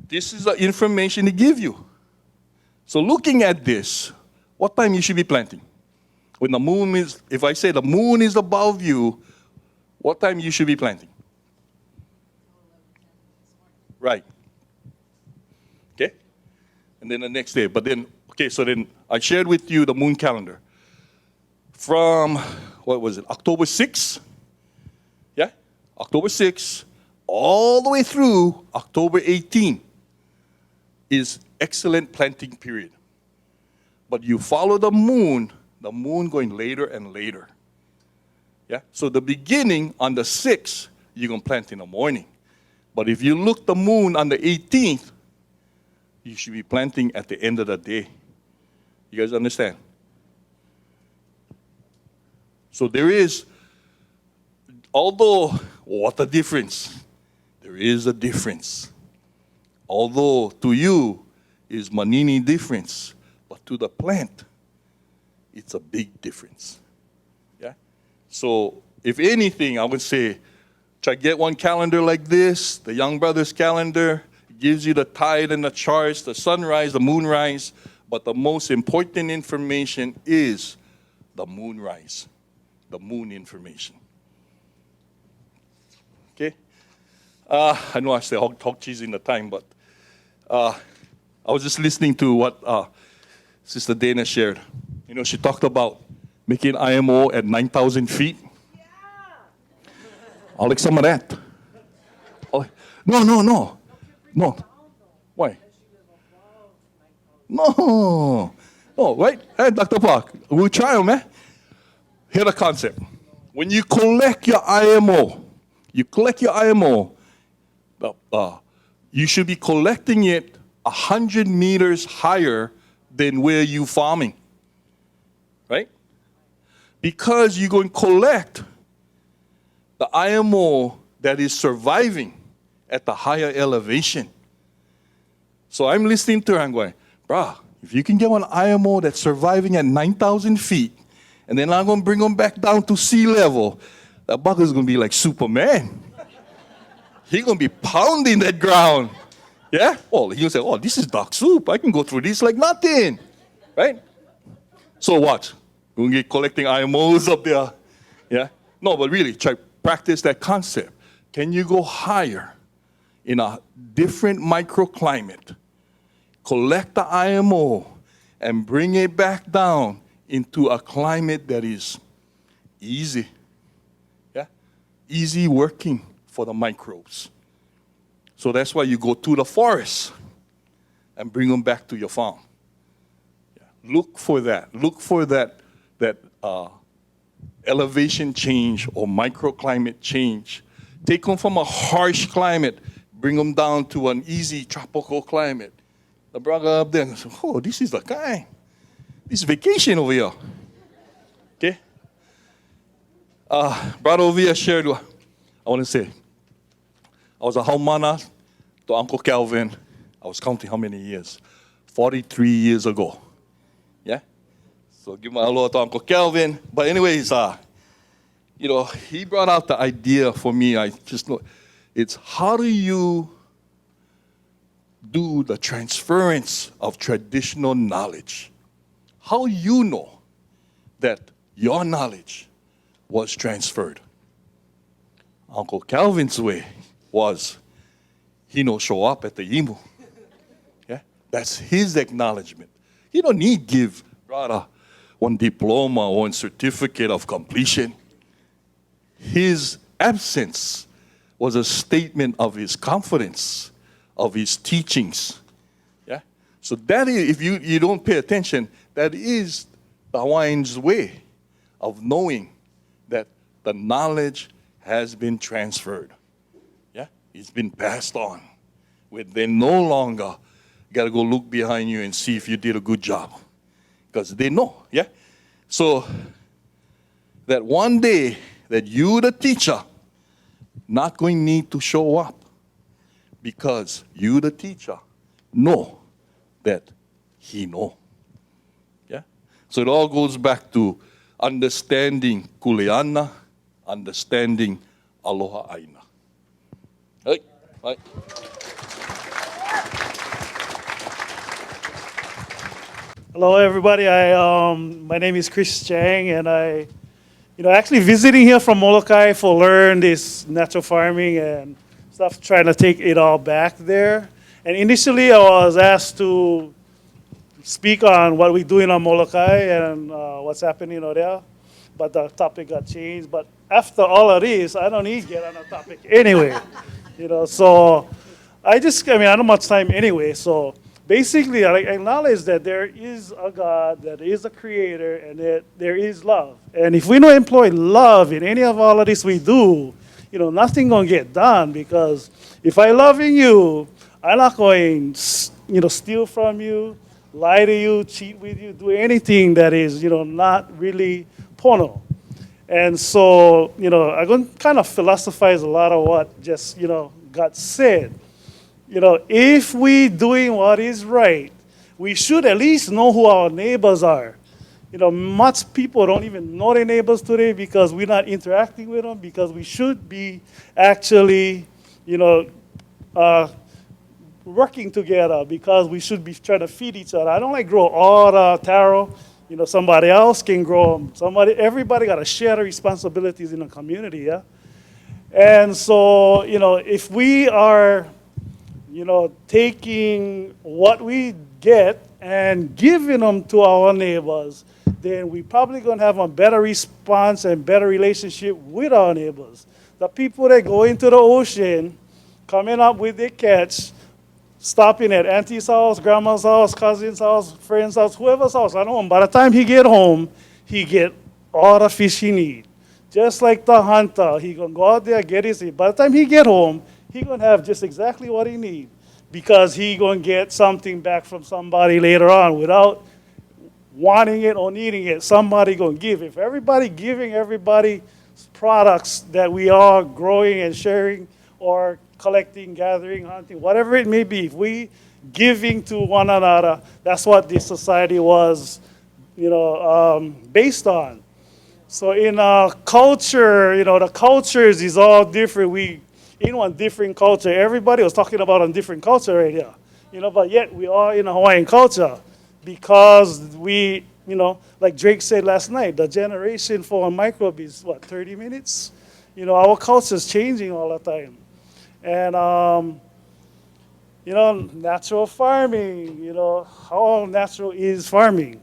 this is the information to give you. So looking at this, what time you should be planting? When the moon is, if I say the moon is above you, what time you should be planting? Right. Okay? And then the next day. But then, so then I shared with you the moon calendar. From, October 6th? Yeah? October 6th, all the way through October 18th is excellent planting period. But you follow the moon going later and later. Yeah? So the beginning on the 6th, you're going to plant in the morning. But if you look the moon on the 18th, you should be planting at the end of the day. You guys understand? So there is, although, what a difference. There is a difference. Although to you is manini difference, but to the plant, it's a big difference. Yeah? So if anything, I would say, try to get one calendar like this, the Young Brothers calendar. It gives you the tide and the charts, the sunrise, the moonrise, but the most important information is the moonrise, the moon information. Okay? I know I say hog cheese in the time, but I was just listening to what Sister Dana shared. You know, she talked about making IMO at 9,000 feet. Yeah. I'll like some of that. Oh, no. Why? No, right? Hey, Dr. Park, we'll try them, man. Here's the concept. When you collect your IMO, you should be collecting it 100 meters higher than where you farming, right? Because you're going to collect the IMO that is surviving at the higher elevation. So I'm listening to her and going, bruh, if you can get one IMO that's surviving at 9,000 feet, and then I'm going to bring them back down to sea level, that bugger's going to be like Superman. He's going to be pounding that ground. Yeah? Oh, he'll say, oh, this is dark soup. I can go through this like nothing. Right? So what? We're going to get collecting IMOs up there. Yeah? No, but really, try practice that concept. Can you go higher in a different microclimate, collect the IMO, and bring it back down into a climate that is easy? Yeah? Easy working for the microbes. So that's why you go to the forest and bring them back to your farm. Yeah. Look for that. Look for that elevation change or microclimate change. Take them from a harsh climate, bring them down to an easy tropical climate. The brother up there says, oh, this is the kind. This is vacation over here. Okay? Brother over here shared, I want to say, I was a haumana to Uncle Calvin. I was counting how many years. 43 years ago. Yeah? So give my aloha to Uncle Calvin. But anyways, you know, he brought out the idea for me. I just know it's how do you do the transference of traditional knowledge? How you know that your knowledge was transferred? Uncle Calvin's way was he no show up at the imu. Yeah, that's his acknowledgement. He don't need give brother one diploma or one certificate of completion. His absence was a statement of his confidence, of his teachings. Yeah, so that is, if you don't pay attention, that is the Hawaiian's way of knowing that the knowledge has been transferred. Yeah, it's been passed on. Where they no longer got to go look behind you and see if you did a good job. Because they know, yeah? So that one day that you, the teacher, not going to need to show up because you, the teacher, know that he know. Yeah? So it all goes back to understanding kuleana, understanding aloha aina. Right? Right. Hello, everybody. My name is Chris Chang, and actually visiting here from Molokai for learn this natural farming and stuff, trying to take it all back there. And initially, I was asked to speak on what we're doing on Molokai and what's happening over there, but the topic got changed. But after all of this, I don't need to get on the topic anyway. So I don't have much time anyway. So basically, I acknowledge that there is a God, that is a creator, and that there is love. And if we don't employ love in any of all of this we do, nothing gonna get done, because if I loving you, I'm not going, steal from you, lie to you, cheat with you, do anything that is, not really porno. And so, I'm going to kind of philosophize a lot of what just, got said. If we doing what is right, we should at least know who our neighbors are. Much people don't even know their neighbors today because we're not interacting with them, because we should be actually, working together, because we should be trying to feed each other. I don't like grow all the taro. Somebody else can grow them. Everybody got to share the responsibilities in the community, yeah? And so, if we are, taking what we get and giving them to our neighbors, then we probably going to have a better response and better relationship with our neighbors. The people that go into the ocean, coming up with their catch, stopping at auntie's house, grandma's house, cousin's house, friend's house, whoever's house, I don't know. By the time he get home, he get all the fish he need. Just like the hunter, he gonna go out there, get his eat. By the time he get home, he gonna have just exactly what he need, because he gonna get something back from somebody later on without wanting it or needing it. Somebody gonna give. If everybody giving everybody products that we are growing and sharing, or collecting, gathering, hunting, whatever it may be, if we giving to one another, that's what this society was, based on. So in our culture, the cultures is all different. We in one different culture. Everybody was talking about a different culture right here, but yet we are in a Hawaiian culture, because we, like Drake said last night, the generation for a microbe is 30 minutes? Our culture is changing all the time. And, natural farming, how natural is farming?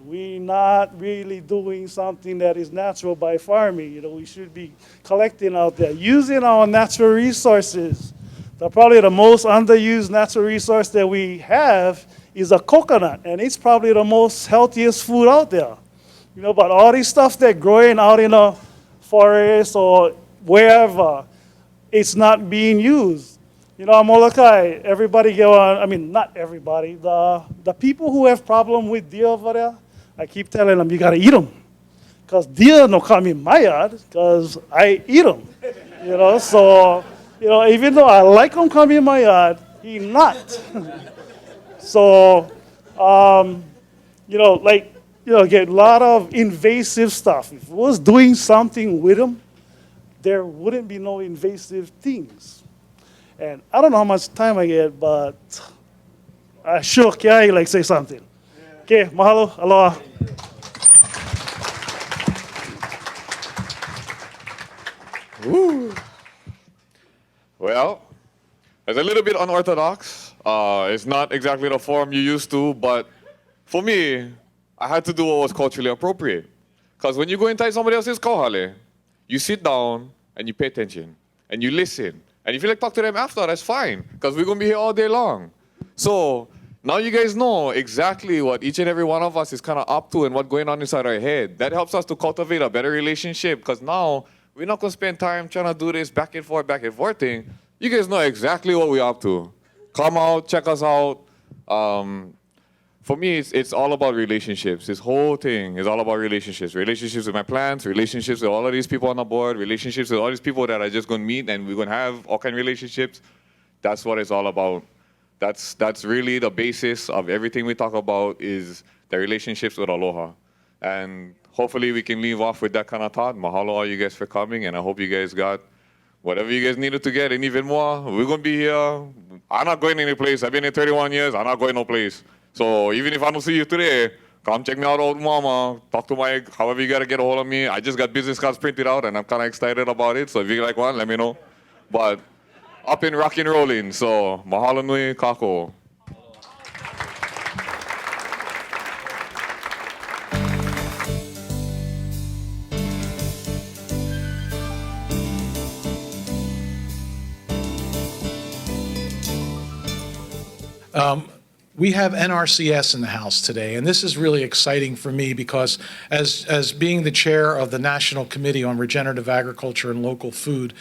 We're not really doing something that is natural by farming. We should be collecting out there, using our natural resources. Probably the most underused natural resource that we have is a coconut, and it's probably the most healthiest food out there. But all this stuff that growing out in a forest or wherever, it's not being used. Molokai, everybody get on, not everybody, the people who have problem with deer over there, I keep telling them, you gotta eat them. Because deer don't come in my yard, because I eat them. So, even though I like them come in my yard, he not. So, get a lot of invasive stuff. If it was doing something with them, there wouldn't be no invasive things. And I don't know how much time I get, but I sure Keahi say something. Okay, mahalo, aloha. Woo. Well, it's a little bit unorthodox. It's not exactly the form you used to, but for me, I had to do what was culturally appropriate. Because when you go inside somebody else's kauhale, you sit down and you pay attention and you listen. And if you talk to them after, that's fine, because we're going to be here all day long. So now you guys know exactly what each and every one of us is kind of up to and what's going on inside our head. That helps us to cultivate a better relationship, because now we're not going to spend time trying to do this back and forth thing. You guys know exactly what we're up to. Come out, check us out. For me, it's all about relationships. This whole thing is all about relationships. Relationships with my plants, relationships with all of these people on the board, relationships with all these people that are just going to meet and we're going to have all kind of relationships. That's what it's all about. That's really the basis of everything we talk about, is the relationships with Aloha. And hopefully we can leave off with that kind of thought. Mahalo all you guys for coming, and I hope you guys got whatever you guys needed to get and even more. We're going to be here. I'm not going any place. I've been here 31 years. I'm not going no place. So even if I don't see you today, come check me out, old mama. Talk to Mike, however you got to get a hold of me. I just got business cards printed out, and I'm kind of excited about it. So if you like one, let me know. But up and rocking rolling. So mahalo nui kako. we have NRCS in the house today, and this is really exciting for me because as being the chair of the National Committee on Regenerative Agriculture and Local Food,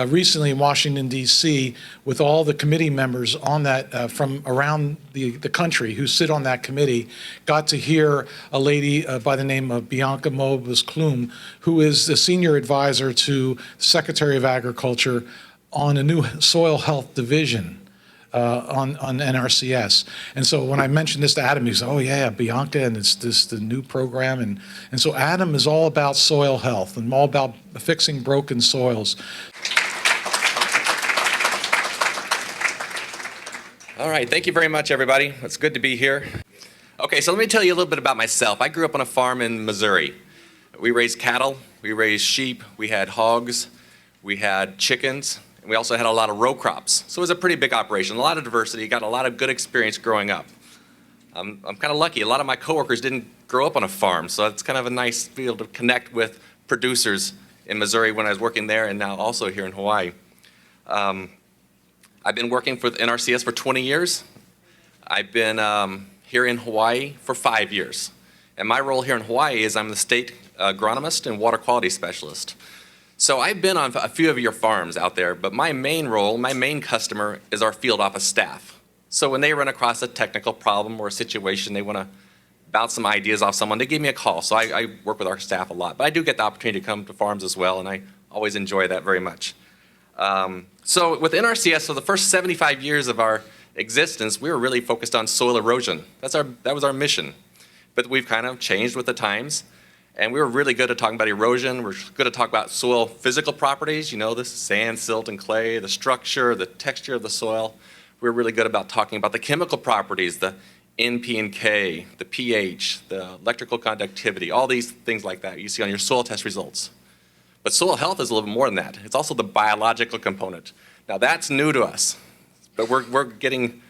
recently in Washington, D.C., with all the committee members on that from around the country who sit on that committee, got to hear a lady by the name of Bianca Mobus-Klum, who is the senior advisor to the Secretary of Agriculture on a new soil health division on NRCS. And so when I mentioned this to Adam, he said, oh yeah, Bianca, and it's the new program. And so Adam is all about soil health and all about fixing broken soils. All right, thank you very much, everybody. It's good to be here. Okay, so let me tell you a little bit about myself. I grew up on a farm in Missouri. We raised cattle, we raised sheep, we had hogs, we had chickens, and we also had a lot of row crops. So it was a pretty big operation, a lot of diversity, got a lot of good experience growing up. I'm kind of lucky. A lot of my coworkers didn't grow up on a farm, so it's kind of a nice field to connect with producers in Missouri when I was working there and now also here in Hawaii. I've been working for the NRCS for 20 years. I've been here in Hawaii for 5 years. And my role here in Hawaii is I'm the state agronomist and water quality specialist. So I've been on a few of your farms out there, but my main role, my main customer is our field office staff. So when they run across a technical problem or a situation, they want to bounce some ideas off someone, they give me a call. So I work with our staff a lot. But I do get the opportunity to come to farms as well, and I always enjoy that very much. So with NRCS, so the first 75 years of our existence, we were really focused on soil erosion. That was our mission. But we've kind of changed with the times. And we were really good at talking about erosion. We're good at talking about soil physical properties, you know, the sand, silt, and clay, the structure, the texture of the soil. We're really good about talking about the chemical properties, the N, P, and K, the pH, the electrical conductivity, all these things like that you see on your soil test results. But soil health is a little bit more than that. It's also the biological component. Now that's new to us, but we're getting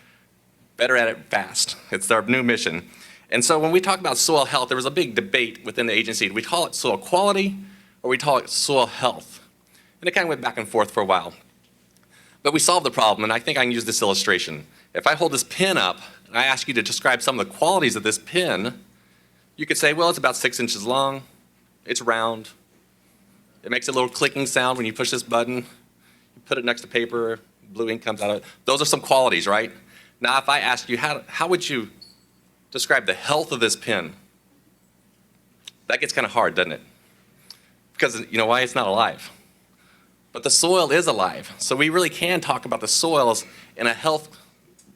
better at it fast. It's our new mission. And so when we talk about soil health, there was a big debate within the agency. Do we call it soil quality or we call it soil health? And it kind of went back and forth for a while. But we solved the problem, and I think I can use this illustration. If I hold this pin up and I ask you to describe some of the qualities of this pin, you could say, well, it's about 6 inches long, it's round, it makes a little clicking sound when you push this button, you put it next to paper, blue ink comes out of it. Those are some qualities, right? Now if I asked you, how would you describe the health of this pin? That gets kind of hard, doesn't it? Because you know why? It's not alive. But the soil is alive. So we really can talk about the soils in a health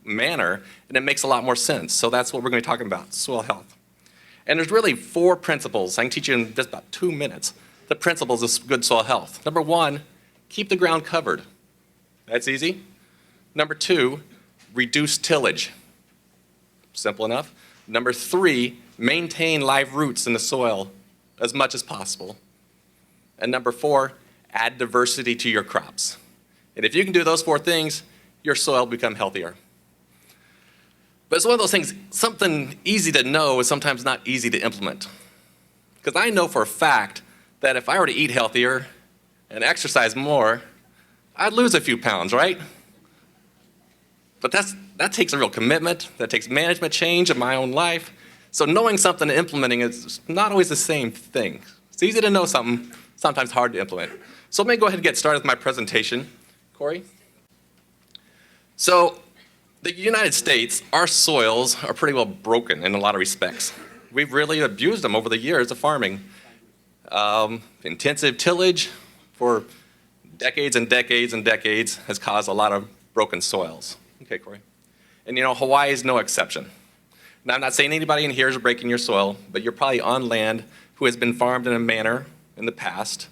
manner, and it makes a lot more sense. So that's what we're going to be talking about, soil health. And there's really 4 principles. I can teach you in just about 2 minutes the principles of good soil health. Number 1, keep the ground covered. That's easy. Number 2, reduce tillage. Simple enough. Number 3, maintain live roots in the soil as much as possible. And number 4, add diversity to your crops. And if you can do those 4 things, your soil will become healthier. But it's one of those things, something easy to know is sometimes not easy to implement. Because I know for a fact that if I were to eat healthier and exercise more, I'd lose a few pounds, right? But that takes a real commitment, that takes management change in my own life. So knowing something and implementing is not always the same thing. It's easy to know something, sometimes hard to implement. So let me go ahead and get started with my presentation. Corey? So the United States, our soils are pretty well broken in a lot of respects. We've really abused them over the years of farming. Intensive tillage for decades and decades and decades has caused a lot of broken soils. Okay, Corey. And you know, Hawaii is no exception. Now, I'm not saying anybody in here is breaking your soil, but you're probably on land who has been farmed in a manner in the past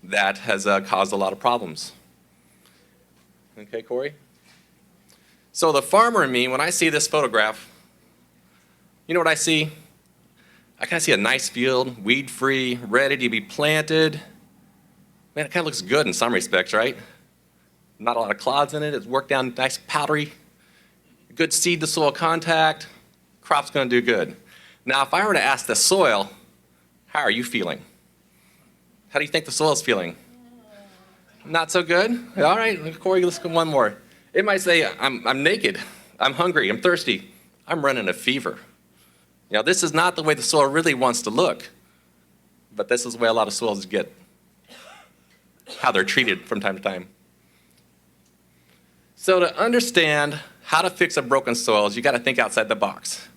that has caused a lot of problems. Okay, Corey? So the farmer in me, when I see this photograph, you know what I see? I kind of see a nice field, weed-free, ready to be planted. Man, it kind of looks good in some respects, right? Not a lot of clods in it. It's worked down nice, powdery. Good seed-to-soil contact. Crop's going to do good. Now, if I were to ask the soil, how are you feeling? How do you think the soil's feeling? Not so good? All right, Corey, let's go one more. It might say, I'm naked. I'm hungry. I'm thirsty. I'm running a fever. This is not the way the soil really wants to look, but this is the way a lot of soils get how they're treated from time to time. So to understand how to fix a broken soil, you got to think outside the box.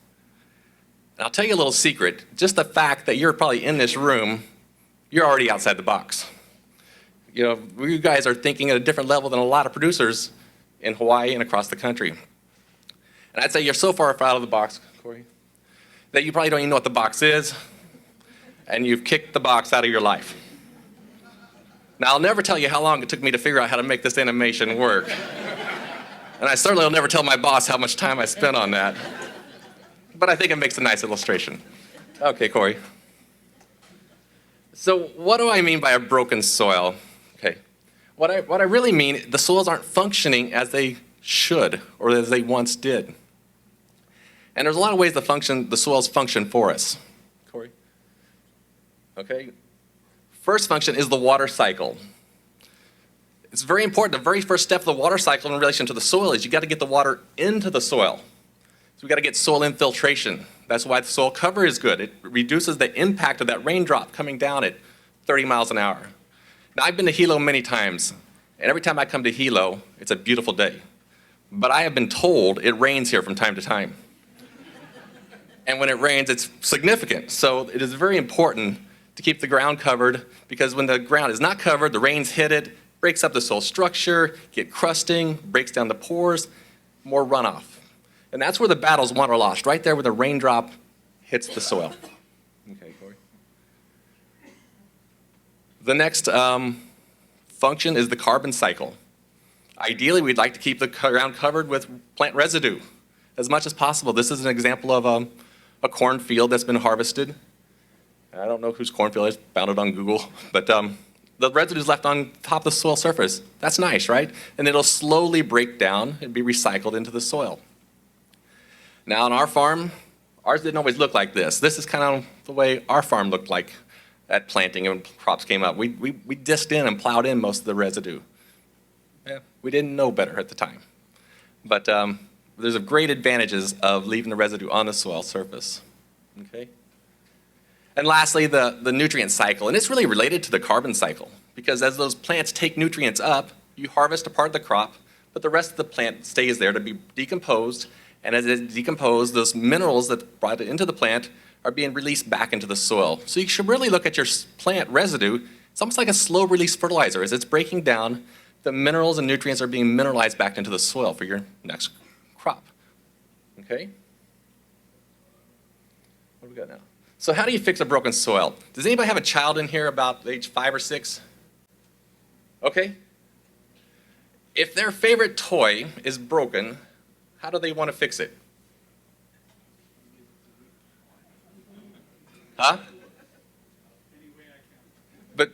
And I'll tell you a little secret. Just the fact that you're probably in this room, you're already outside the box. You guys are thinking at a different level than a lot of producers in Hawaii and across the country. And I'd say you're so far out of the box, Corey, that you probably don't even know what the box is, and you've kicked the box out of your life. Now, I'll never tell you how long it took me to figure out how to make this animation work. And I certainly will never tell my boss how much time I spent on that. But I think it makes a nice illustration. Okay, Corey. So what do I mean by a broken soil? Okay. What I really mean, the soils aren't functioning as they should or as they once did. And there's a lot of ways the soils function for us. Corey? Okay. First function is the water cycle. It's very important. The very first step of the water cycle in relation to the soil is you got to get the water into the soil. So we got to get soil infiltration. That's why the soil cover is good. It reduces the impact of that raindrop coming down at 30 miles an hour. Now, I've been to Hilo many times, and every time I come to Hilo, it's a beautiful day. But I have been told it rains here from time to time. And when it rains, it's significant. So it is very important to keep the ground covered, because when the ground is not covered, the rains hit it, breaks up the soil structure, get crusting, breaks down the pores, more runoff. And that's where the battle's won or lost, right there where the raindrop hits the soil. Okay, Corey. The next function is the carbon cycle. Ideally, we'd like to keep the ground covered with plant residue as much as possible. This is an example of a cornfield that's been harvested. I don't know whose cornfield is, found it on Google, but the residue is left on top of the soil surface. That's nice, right? And it'll slowly break down and be recycled into the soil. Now on our farm, ours didn't always look like this. This is kind of the way our farm looked like at planting and when crops came up. We disced in and plowed in most of the residue. Yeah, we didn't know better at the time. But there's great advantages of leaving the residue on the soil surface. Okay? And lastly, the nutrient cycle. And it's really related to the carbon cycle, because as those plants take nutrients up, you harvest a part of the crop, but the rest of the plant stays there to be decomposed. And as it's decomposed, those minerals that brought it into the plant are being released back into the soil. So you should really look at your plant residue. It's almost like a slow release fertilizer. As it's breaking down, the minerals and nutrients are being mineralized back into the soil for your next crop. Okay? What do we got now? So how do you fix a broken soil? Does anybody have a child in here about age 5 or 6? Okay. If their favorite toy is broken, how do they want to fix it? Huh? But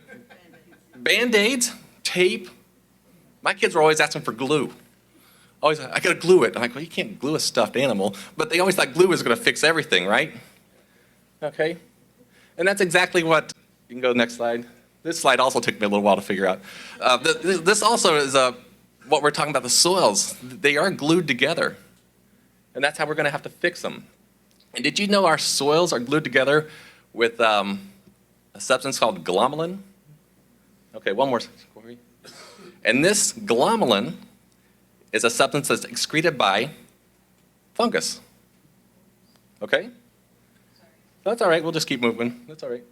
Band-Aids, tape. My kids were always asking for glue. Always, I gotta glue it. I'm like, well, you can't glue a stuffed animal. But they always thought glue was gonna fix everything, right? Okay. And that's exactly what, you can go to the next slide. This slide also took me a little while to figure out. This also is what we're talking about, the soils. They are glued together. And that's how we're gonna have to fix them. And did you know our soils are glued together with a substance called glomalin? Okay, one more. And this glomalin is a substance that's excreted by fungus. Okay? That's all right, we'll just keep moving. That's all right.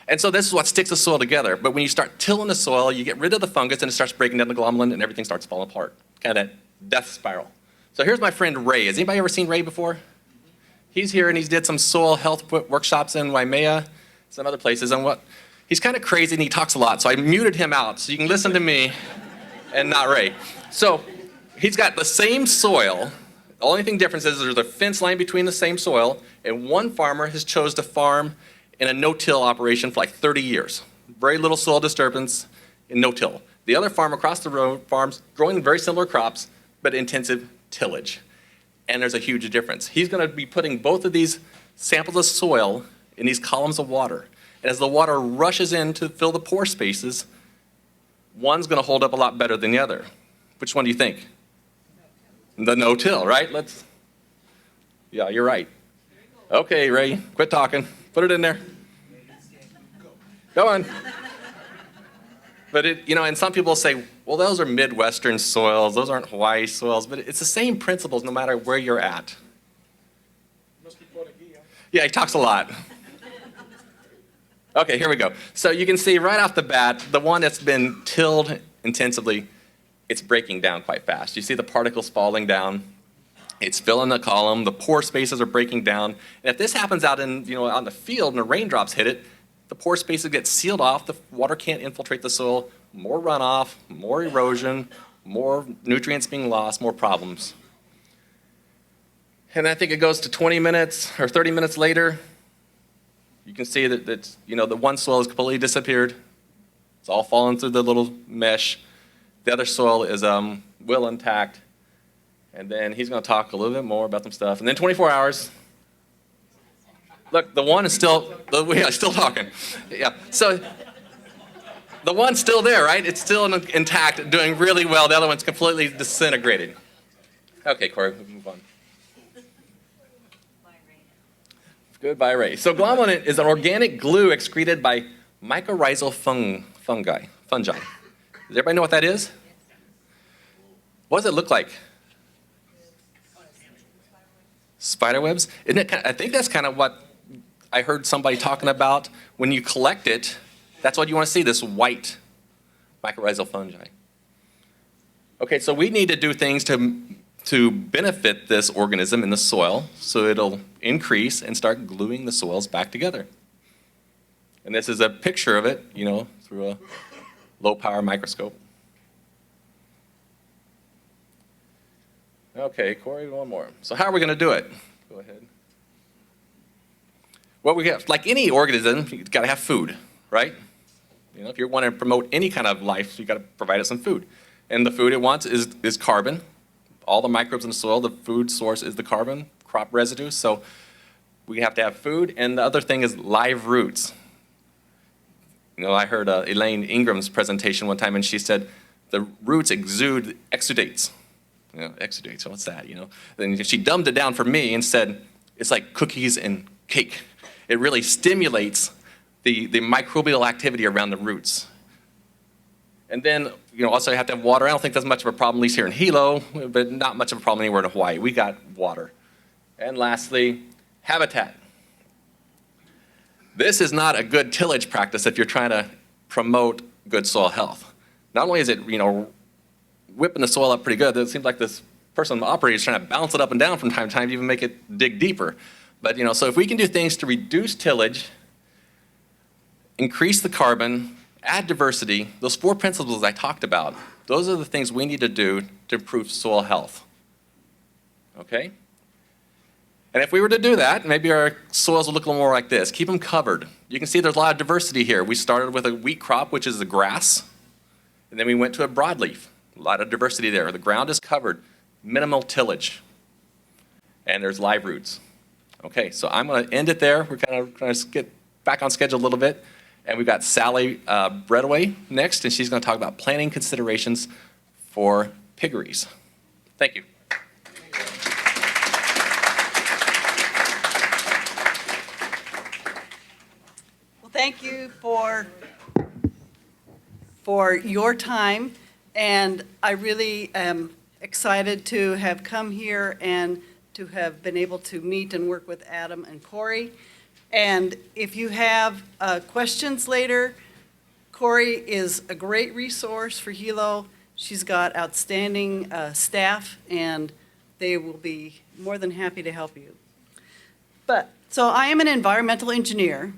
And so this is what sticks the soil together. But when you start tilling the soil, you get rid of the fungus and it starts breaking down the glomalin and everything starts falling apart. Kind of that death spiral. So here's my friend Ray. Has anybody ever seen Ray before? He's here and he's did some soil health workshops in Waimea, some other places. And he's kind of crazy and he talks a lot. So I muted him out so you can listen to me and not Ray. So he's got the same soil. The only thing difference is there's a fence line between the same soil, and one farmer has chose to farm in a no-till operation for like 30 years. Very little soil disturbance and no-till. The other farm across the road farms growing very similar crops, but intensive tillage. And there's a huge difference. He's gonna be putting both of these samples of soil in these columns of water. And as the water rushes in to fill the pore spaces, one's gonna hold up a lot better than the other. Which one do you think? The no-till, right? Yeah, you're right. Okay, Ray, quit talking. Put it in there. Go on. But and some people say, well, those are Midwestern soils. Those aren't Hawaii soils. But it's the same principles no matter where you're at. Yeah, he talks a lot. Okay, here we go. So you can see right off the bat, the one that's been tilled intensively, it's breaking down quite fast. You see the particles falling down. It's filling the column. The pore spaces are breaking down. And if this happens out in the field and the raindrops hit it, the pore spaces get sealed off. The water can't infiltrate the soil. More runoff, more erosion, more nutrients being lost, more problems. And I think it goes to 20 minutes or 30 minutes later. You can see that the one soil has completely disappeared. It's all fallen through the little mesh. The other soil is well intact. And then he's going to talk a little bit more about some stuff. And then 24 hours. Look, the one is still talking. Yeah. So the one's still there, right? It's still intact, doing really well. The other one's completely disintegrated. Okay, Corey, we'll move on. Goodbye, Ray. So glomalin is an organic glue excreted by mycorrhizal fungi. Does everybody know what that is? What does it look like? Spiderwebs? Isn't it I think that's kind of what I heard somebody talking about. When you collect it, that's what you want to see, this white mycorrhizal fungi. Okay, so we need to do things to benefit this organism in the soil so it'll increase and start gluing the soils back together. And this is a picture of it, through a low power microscope. Okay, Corey, one more. So how are we going to do it? Go ahead. Well, we have, like any organism, you've got to have food, right? If you want to promote any kind of life, you've got to provide it some food. And the food it wants is carbon. All the microbes in the soil, the food source is the carbon, crop residue. So we have to have food. And the other thing is live roots. I heard Elaine Ingram's presentation one time, and she said the roots exude exudates. Exudates, what's that, Then she dumbed it down for me and said, it's like cookies and cake. It really stimulates the microbial activity around the roots. And then, also you have to have water. I don't think that's much of a problem, at least here in Hilo, but not much of a problem anywhere in Hawaii. We got water. And lastly, habitat. This is not a good tillage practice if you're trying to promote good soil health. Not only is it, whipping the soil up pretty good, it seems like this person operating is trying to bounce it up and down from time to time to even make it dig deeper. But, so if we can do things to reduce tillage, increase the carbon, add diversity, those 4 principles I talked about, those are the things we need to do to improve soil health. Okay? And if we were to do that, maybe our soils will look a little more like this. Keep them covered. You can see there's a lot of diversity here. We started with a wheat crop, which is the grass, and then we went to a broadleaf. A lot of diversity there. The ground is covered, minimal tillage, and there's live roots. Okay, so I'm going to end it there. We're kind of going to get back on schedule a little bit. And we've got Sally Breadaway next, and she's going to talk about planning considerations for piggeries. Thank you. Well, thank you for your time, and I really am excited to have come here and to have been able to meet and work with Adam and Corey. And if you have questions later, Corey is a great resource for Hilo. She's got outstanding staff, and they will be more than happy to help you. So I am an environmental engineer,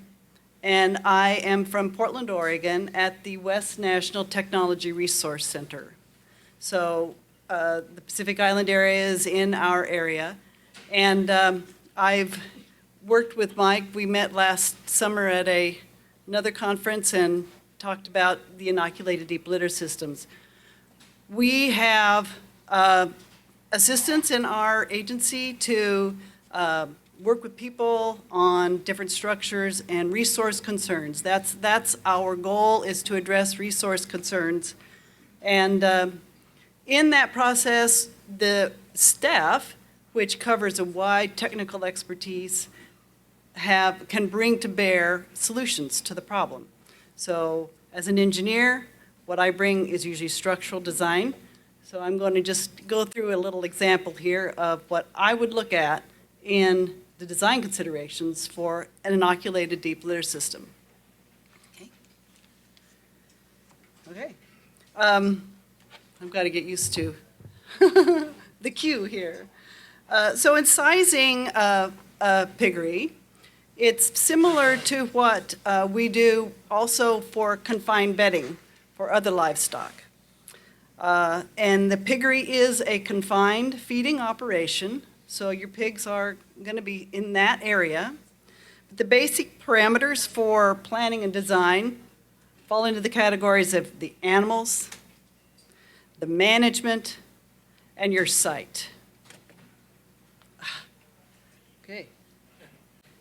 and I am from Portland, Oregon, at the West National Technology Resource Center. So the Pacific Island area is in our area, and I've worked with Mike. We met last summer at another conference and talked about the inoculated deep litter systems. We have assistance in our agency to work with people on different structures and resource concerns. That's our goal, is to address resource concerns. And in that process, the staff which covers a wide technical expertise, can bring to bear solutions to the problem. So as an engineer, what I bring is usually structural design. So I'm going to just go through a little example here of what I would look at in the design considerations for an inoculated deep litter system. Okay. I've got to get used to the cue here. So in sizing a piggery, it's similar to what we do also for confined bedding for other livestock. And the piggery is a confined feeding operation, so your pigs are going to be in that area. But the basic parameters for planning and design fall into the categories of the animals, the management, and your site. Okay.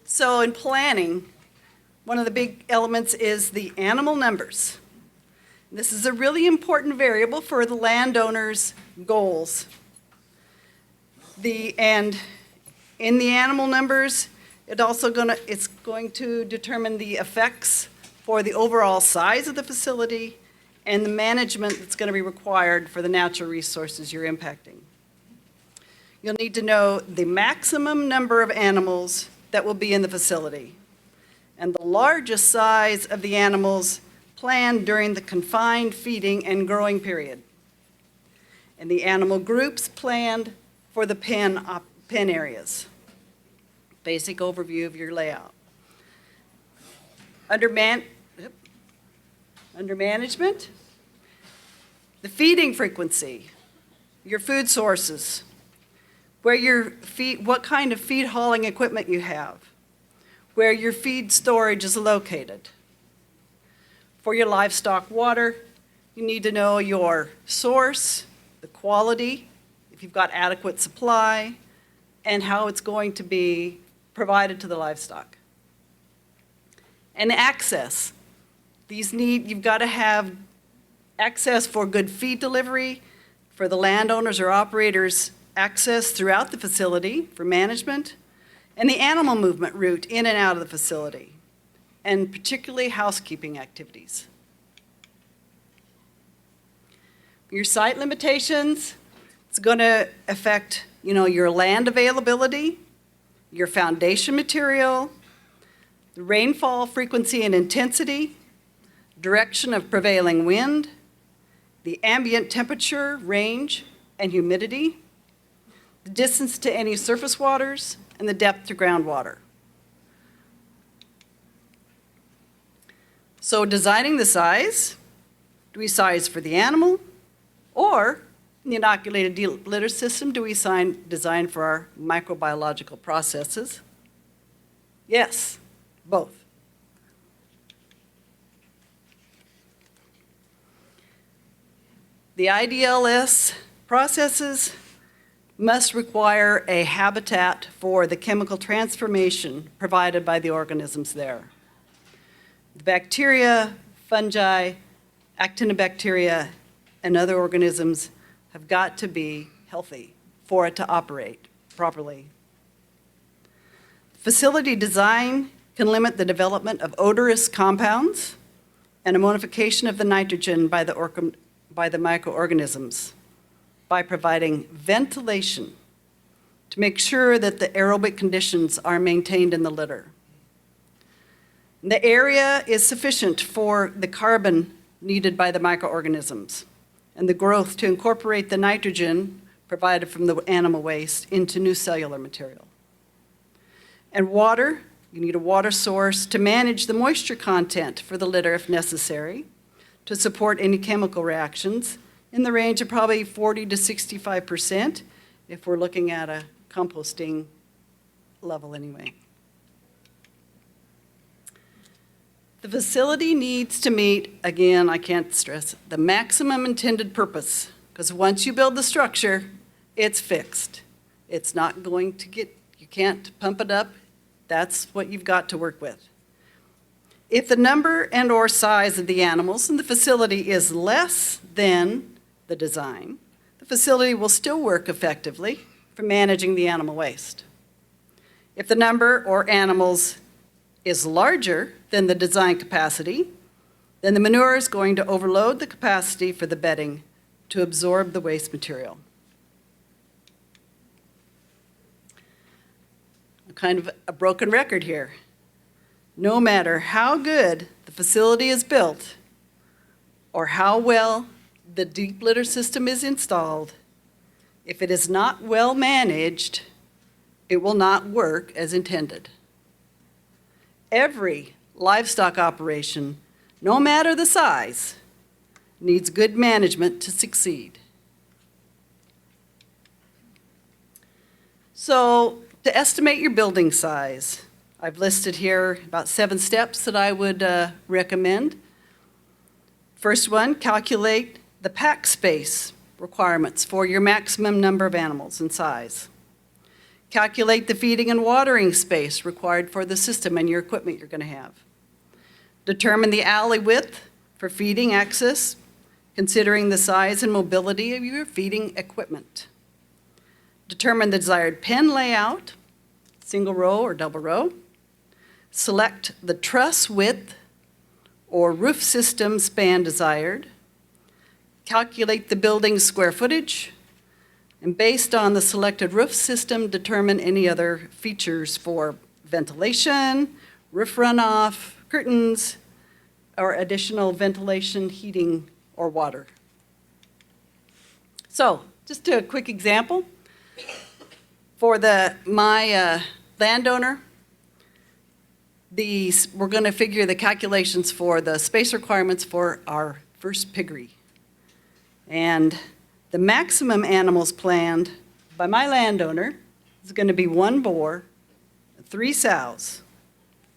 So in planning, one of the big elements is the animal numbers. This is a really important variable for the landowner's goals. And in the animal numbers, it's going to determine the effects for the overall size of the facility and the management that's going to be required for the natural resources you're impacting. You'll need to know the maximum number of animals that will be in the facility and the largest size of the animals planned during the confined feeding and growing period, and the animal groups planned for the pen areas. Basic overview of your layout. Under management, the feeding frequency, your food sources, what kind of feed hauling equipment you have, where your feed storage is located. For your livestock water, you need to know your source, the quality, if you've got adequate supply, and how it's going to be provided to the livestock. And access. You've got to have access for good feed delivery, for the landowners or operators access throughout the facility for management, and the animal movement route in and out of the facility, and particularly housekeeping activities. Your site limitations, it's going to affect, your land availability, your foundation material, the rainfall frequency and intensity, direction of prevailing wind, the ambient temperature, range, and humidity, the distance to any surface waters, and the depth to groundwater. So designing the size, do we size for the animal? Or in the inoculated litter system, do we design for our microbiological processes? Yes, both. The IDLS processes must require a habitat for the chemical transformation provided by the organisms there. The bacteria, fungi, actinobacteria, and other organisms have got to be healthy for it to operate properly. Facility design can limit the development of odorous compounds and ammonification of the nitrogen by the microorganisms by providing ventilation to make sure that the aerobic conditions are maintained in the litter. The area is sufficient for the carbon needed by the microorganisms and the growth to incorporate the nitrogen provided from the animal waste into new cellular material. And water, you need a water source to manage the moisture content for the litter if necessary, to support any chemical reactions in the range of probably 40 to 65% if we're looking at a composting level anyway. The facility needs to meet, again, I can't stress, the maximum intended purpose, because once you build the structure, it's fixed. It's not going to you can't pump it up. That's what you've got to work with. If the number and or size of the animals in the facility is less than the design, the facility will still work effectively for managing the animal waste. If the number or animals is larger than the design capacity, then the manure is going to overload the capacity for the bedding to absorb the waste material. Kind of a broken record here. No matter how good the facility is built or how well the deep litter system is installed, if it is not well managed, it will not work as intended. Every livestock operation, no matter the size, needs good management to succeed. So, to estimate your building size, I've listed here about 7 steps that I would recommend. First one, calculate the pack space requirements for your maximum number of animals and size. Calculate the feeding and watering space required for the system and your equipment you're going to have. Determine the alley width for feeding access, considering the size and mobility of your feeding equipment. Determine the desired pen layout, single row or double row. Select the truss width or roof system span desired. Calculate the building's square footage, and based on the selected roof system, determine any other features for ventilation, roof runoff, curtains, or additional ventilation, heating, or water. So, just a quick example. For my landowner, we're going to figure the calculations for the space requirements for our first piggery. And the maximum animals planned by my landowner is going to be 1 boar, 3 sows.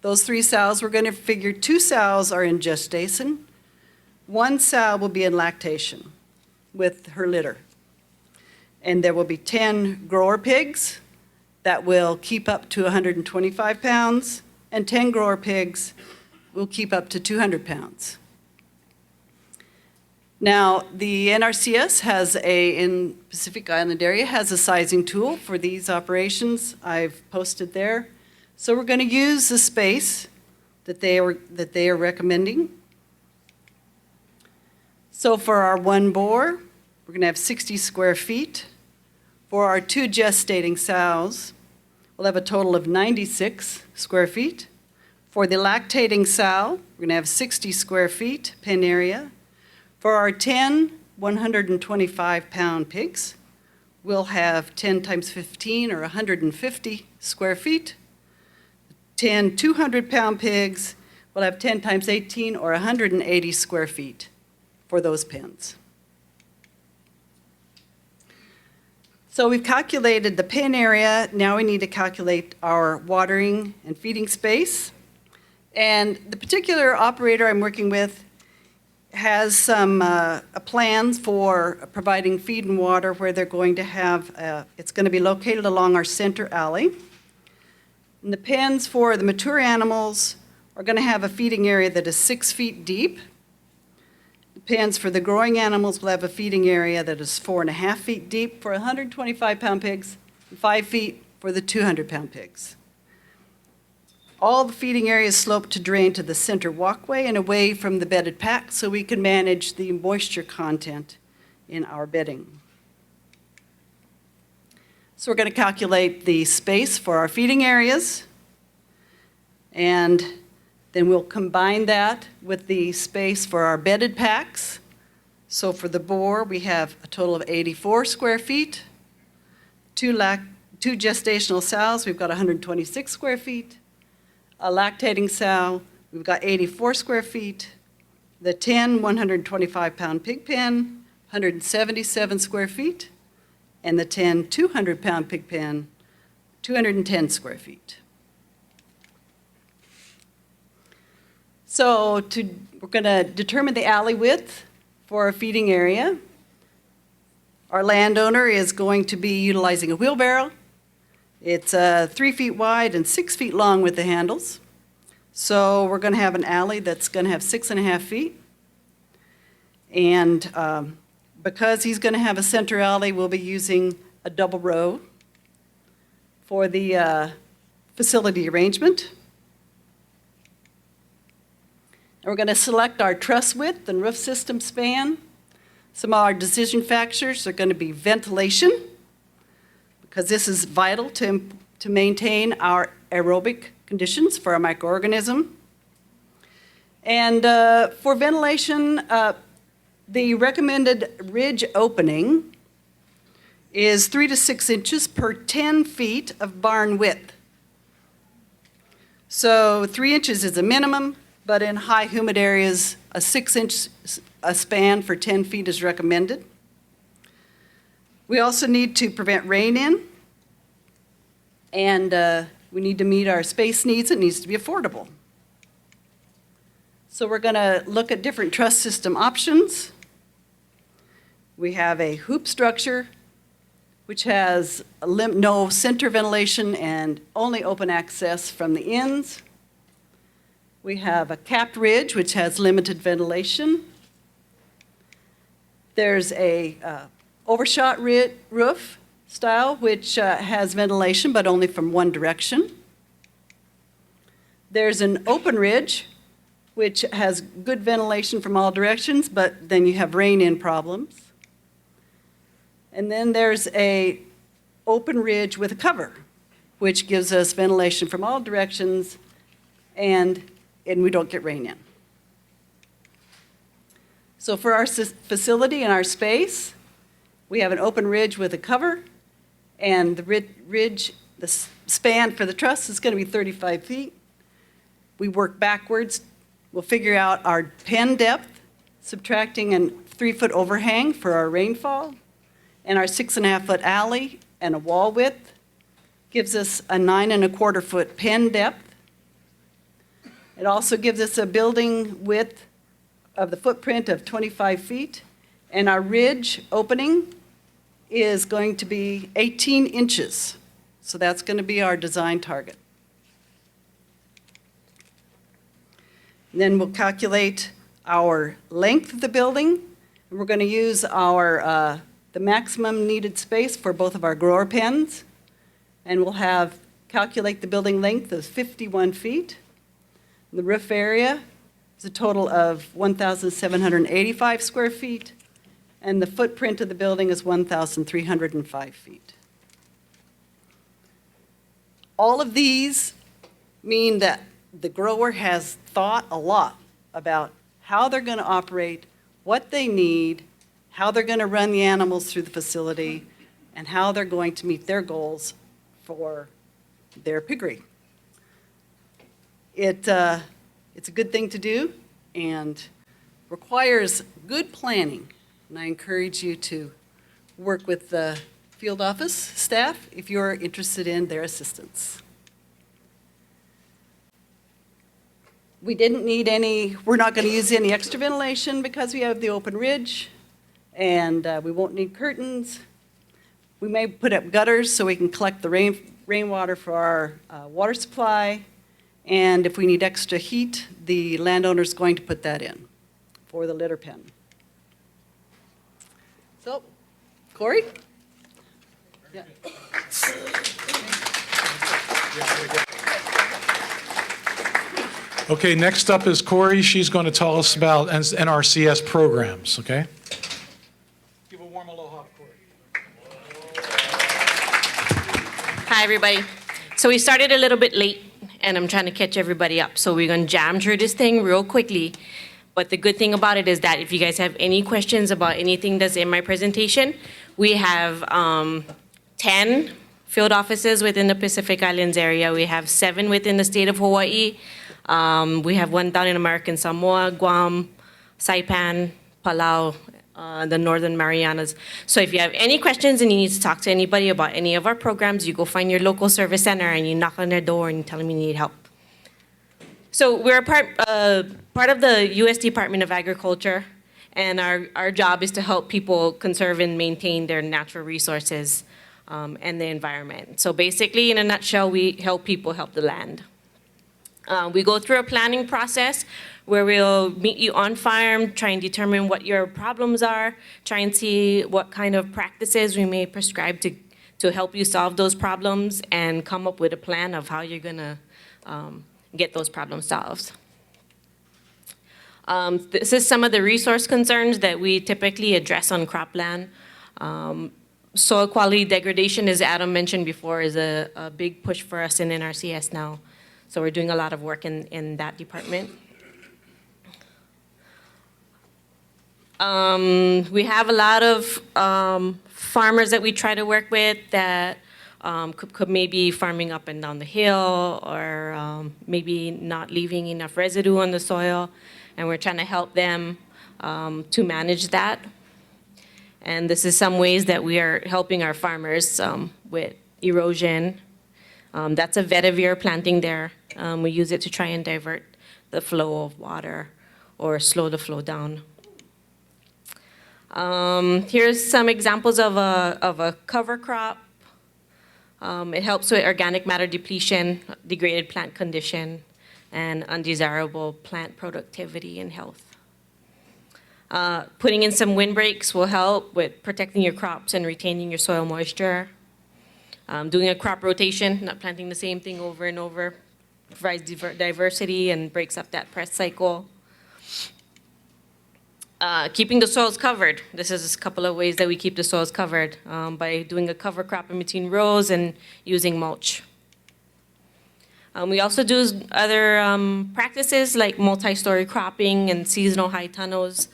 Those 3 sows, we're going to figure 2 sows are in gestation, 1 sow will be in lactation with her litter. And there will be 10 grower pigs that will keep up to 125 pounds, and 10 grower pigs will keep up to 200 pounds. Now, the NRCS in Pacific Island area has a sizing tool for these operations. I've posted there. So we're going to use the space that they are recommending. So for our 1 boar, we're going to have 60 square feet. For our 2 gestating sows, we'll have a total of 96 square feet. For the lactating sow, we're going to have 60 square feet pen area. For our 10 125-pound pigs, we'll have 10 times 15 or 150 square feet. 10 200-pound pigs will have 10 times 18 or 180 square feet for those pens. So we've calculated the pen area. Now we need to calculate our watering and feeding space. And the particular operator I'm working with has some plans for providing feed and water where they're going to have, it's going to be located along our center alley. And the pens for the mature animals are going to have a feeding area that is 6 feet deep. The pens for the growing animals will have a feeding area that is 4.5 feet deep for 125-pound pigs, and 5 feet for the 200-pound pigs. All the feeding areas slope to drain to the center walkway and away from the bedded pack so we can manage the moisture content in our bedding. So we're going to calculate the space for our feeding areas, and then we'll combine that with the space for our bedded packs. So for the boar, we have a total of 84 square feet. 2 gestational sows, we've got 126 square feet. A lactating sow, we've got 84 square feet. The 10 125-pound pig pen, 177 square feet. And the 10 200-pound pig pen, 210 square feet. So we're going to determine the alley width for our feeding area. Our landowner is going to be utilizing a wheelbarrow. It's 3 feet wide and 6 feet long with the handles. So we're going to have an alley that's going to have 6.5 feet. And because he's going to have a center alley, we'll be using a double row for the facility arrangement. And we're going to select our truss width and roof system span. Some of our decision factors are going to be ventilation, because this is vital to maintain our aerobic conditions for our microorganism. And for ventilation, the recommended ridge opening is 3 to 6 inches per 10 feet of barn width. So 3 inches is a minimum, but in high humid areas, a 6-inch span for 10 feet is recommended. We also need to prevent rain in, and we need to meet our space needs. It needs to be affordable. So we're going to look at different truss system options. We have a hoop structure, which has no center ventilation and only open access from the ends. We have a capped ridge, which has limited ventilation. There's a overshot roof style, which has ventilation, but only from one direction. There's an open ridge, which has good ventilation from all directions, but then you have rain-in problems. And then there's a open ridge with a cover, which gives us ventilation from all directions, and we don't get rain in. So for our facility and our space, we have an open ridge with a cover, and the ridge, the span for the truss is going to be 35 feet. We work backwards. We'll figure out our pen depth, subtracting a 3-foot overhang for our rainfall, and our 6.5-foot alley and a wall width gives us a 9.25-foot pen depth. It also gives us a building width of the footprint of 25 feet, and our ridge opening is going to be 18 inches. So that's going to be our design target. And then we'll calculate our length of the building, and we're going to use our the maximum needed space for both of our grower pens, and we'll calculate the building length of 51 feet. The roof area is a total of 1,785 square feet, and the footprint of the building is 1,305 feet. All of these mean that the grower has thought a lot about how they're going to operate, what they need, how they're going to run the animals through the facility, and how they're going to meet their goals for their piggery. It's a good thing to do and requires good planning. And I encourage you to work with the field office staff if you're interested in their assistance. We're not going to use any extra ventilation because we have the open ridge, and we won't need curtains. We may put up gutters so we can collect the rainwater for our water supply. And if we need extra heat, the landowner's going to put that in for the litter pen. So, Corey? Yeah. Okay, next up is Corey. She's going to tell us about NRCS programs, okay? Give a warm aloha to Corey. Hi, everybody. So we started a little bit late, and I'm trying to catch everybody up. So we're going to jam through this thing real quickly. But the good thing about it is that if you guys have any questions about anything that's in my presentation, we have 10 field offices within the Pacific Islands area. We have 7 within the state of Hawaii. We have 1 down in American Samoa, Guam, Saipan, Palau, the Northern Marianas. So if you have any questions and you need to talk to anybody about any of our programs, you go find your local service center and you knock on their door and you tell them you need help. So we're part of the U.S. Department of Agriculture, and our job is to help people conserve and maintain their natural resources and the environment. So basically, in a nutshell, we help people help the land. We go through a planning process where we'll meet you on farm, try and determine what your problems are, try and see what kind of practices we may prescribe to help you solve those problems and come up with a plan of how you're gonna get those problems solved. This is some of the resource concerns that we typically address on cropland. Soil quality degradation, as Adam mentioned before, is a big push for us in NRCS now. So we're doing a lot of work in that department. We have a lot of farmers that we try to work with that could maybe farming up and down the hill, or maybe not leaving enough residue on the soil, and we're trying to help them to manage that. And this is some ways that we are helping our farmers with erosion. That's a vetiver planting there. We use it to try and divert the flow of water or slow the flow down. Here's some examples of a cover crop. It helps with organic matter depletion, degraded plant condition, and undesirable plant productivity and health. Putting in some windbreaks will help with protecting your crops and retaining your soil moisture. Doing a crop rotation, not planting the same thing over and over, provides diversity and breaks up that pest cycle. Keeping the soils covered. This is a couple of ways that we keep the soils covered, by doing a cover crop in between rows and using mulch. We also do other practices like multi-story cropping and seasonal high tunnels.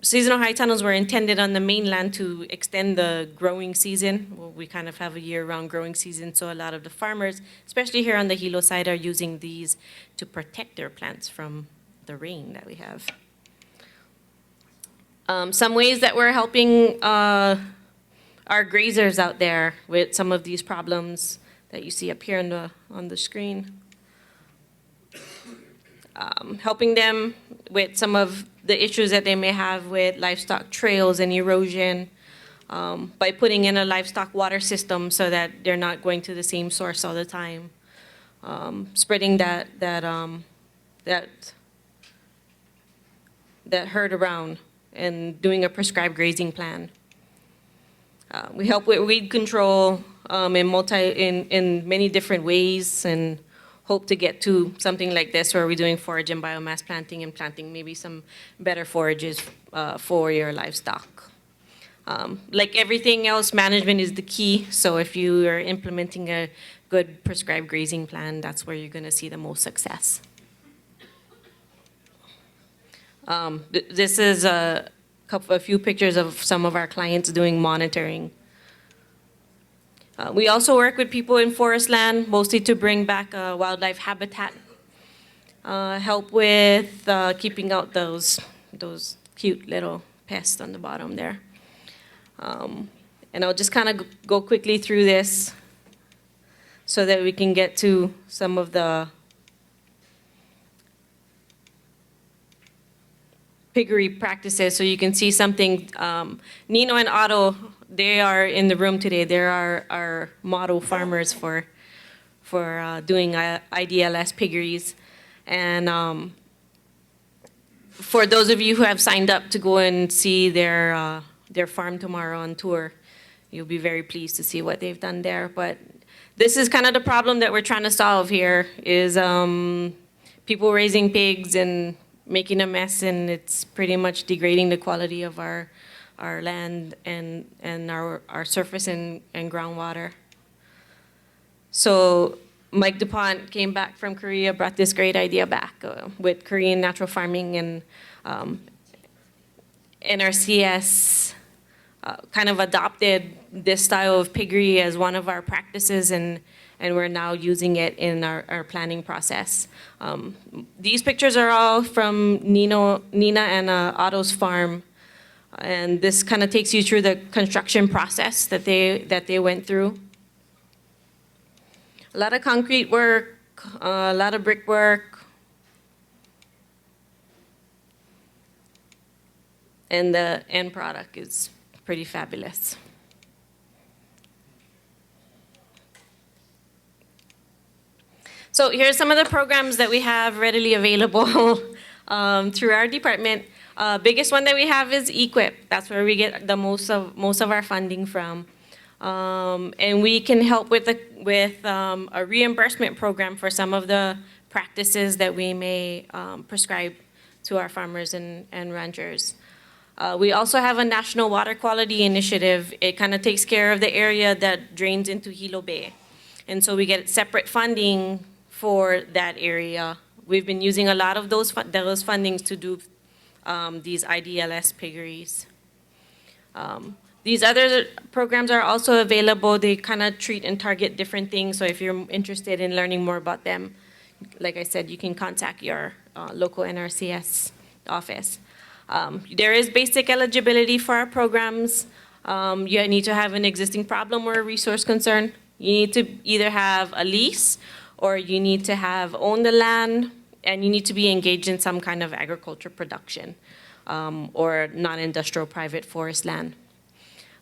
Seasonal high tunnels were intended on the mainland to extend the growing season. Well, we kind of have a year-round growing season, so a lot of the farmers, especially here on the Hilo side, are using these to protect their plants from the rain that we have. Some ways that we're helping our grazers out there with some of these problems that you see up here on the screen. Helping them with some of the issues that they may have with livestock trails and erosion, by putting in a livestock water system so that they're not going to the same source all the time. Spreading that herd around and doing a prescribed grazing plan. We help with weed control in many different ways, and hope to get to something like this where we're doing forage and biomass planting and planting maybe some better forages for your livestock. Like everything else, management is the key. So if you are implementing a good prescribed grazing plan, that's where you're going to see the most success. This is a few pictures of some of our clients doing monitoring. We also work with people in forest land, mostly to bring back wildlife habitat, help with keeping out those cute little pests on the bottom there. And I'll just kind of go quickly through this so that we can get to some of the piggery practices, so you can see something. Nino and Otto, they are in the room today. They're our model farmers for doing IDLS piggeries. And for those of you who have signed up to go and see their farm tomorrow on tour, you'll be very pleased to see what they've done there. But this is kind of the problem that we're trying to solve here, is people raising pigs and making a mess, and it's pretty much degrading the quality of our land and our surface and groundwater. So Mike DuPont came back from Korea, brought this great idea back with Korean natural farming, and NRCS kind of adopted this style of piggery as one of our practices, and we're now using it in our planning process. These pictures are all from Nina and Otto's farm, and this kind of takes you through the construction process that they went through. A lot of concrete work, a lot of brick work, and the end product is pretty fabulous. So here's some of the programs that we have readily available through our department. Biggest one that we have is EQIP. That's where we get the most of our funding from. And we can help with a reimbursement program for some of the practices that we may prescribe to our farmers and ranchers. We also have a national water quality initiative. It kind of takes care of the area that drains into Hilo Bay. And so we get separate funding for that area. We've been using a lot of those fundings to do these IDLS piggeries. These other programs are also available. They kind of treat and target different things. So if you're interested in learning more about them, like I said, you can contact your local NRCS office. There is basic eligibility for our programs. You need to have an existing problem or a resource concern. You need to either have a lease or you need to have owned the land, and you need to be engaged in some kind of agriculture production or non-industrial private forest land.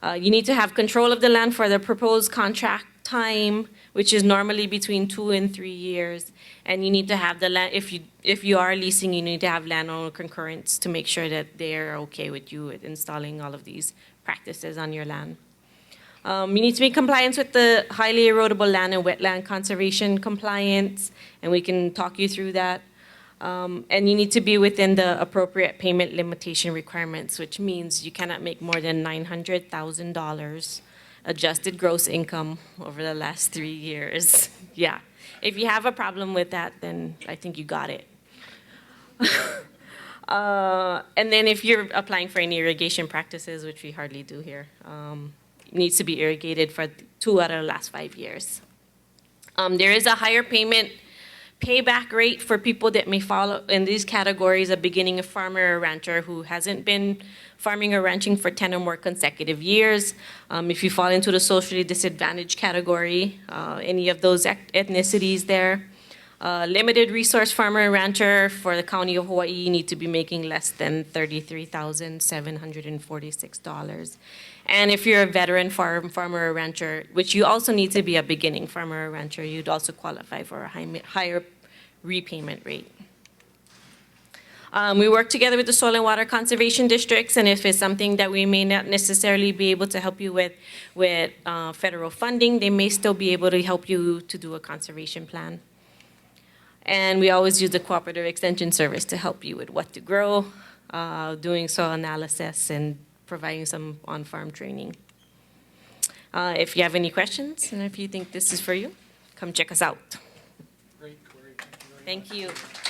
You need to have control of the land for the proposed contract time, which is normally between 2 and 3 years. And you need to have the land, if you are leasing, you need to have landowner concurrence to make sure that they're okay with you with installing all of these practices on your land. You need to be in compliance with the highly erodible land and wetland conservation compliance, and we can talk you through that. And you need to be within the appropriate payment limitation requirements, which means you cannot make more than $900,000 adjusted gross income over the last 3 years. Yeah. If you have a problem with that, then I think you got it. And then if you're applying for any irrigation practices, which we hardly do here, it needs to be irrigated for 2 out of the last 5 years. There is a higher payback rate for people that may fall in these categories: a beginning farmer or rancher who hasn't been farming or ranching for 10 or more consecutive years. If you fall into the socially disadvantaged category, any of those ethnicities there. Limited resource farmer and rancher for the county of Hawaii, you need to be making less than $33,746. And if you're a veteran farmer or rancher, which you also need to be a beginning farmer or rancher, you'd also qualify for a higher repayment rate. We work together with the soil and water conservation districts, and if it's something that we may not necessarily be able to help you with federal funding, they may still be able to help you to do a conservation plan. And we always use the Cooperative Extension Service to help you with what to grow, doing soil analysis, and providing some on-farm training. If you have any questions, and if you think this is for you, come check us out. Great, Corey. Thank you very much. Thank you.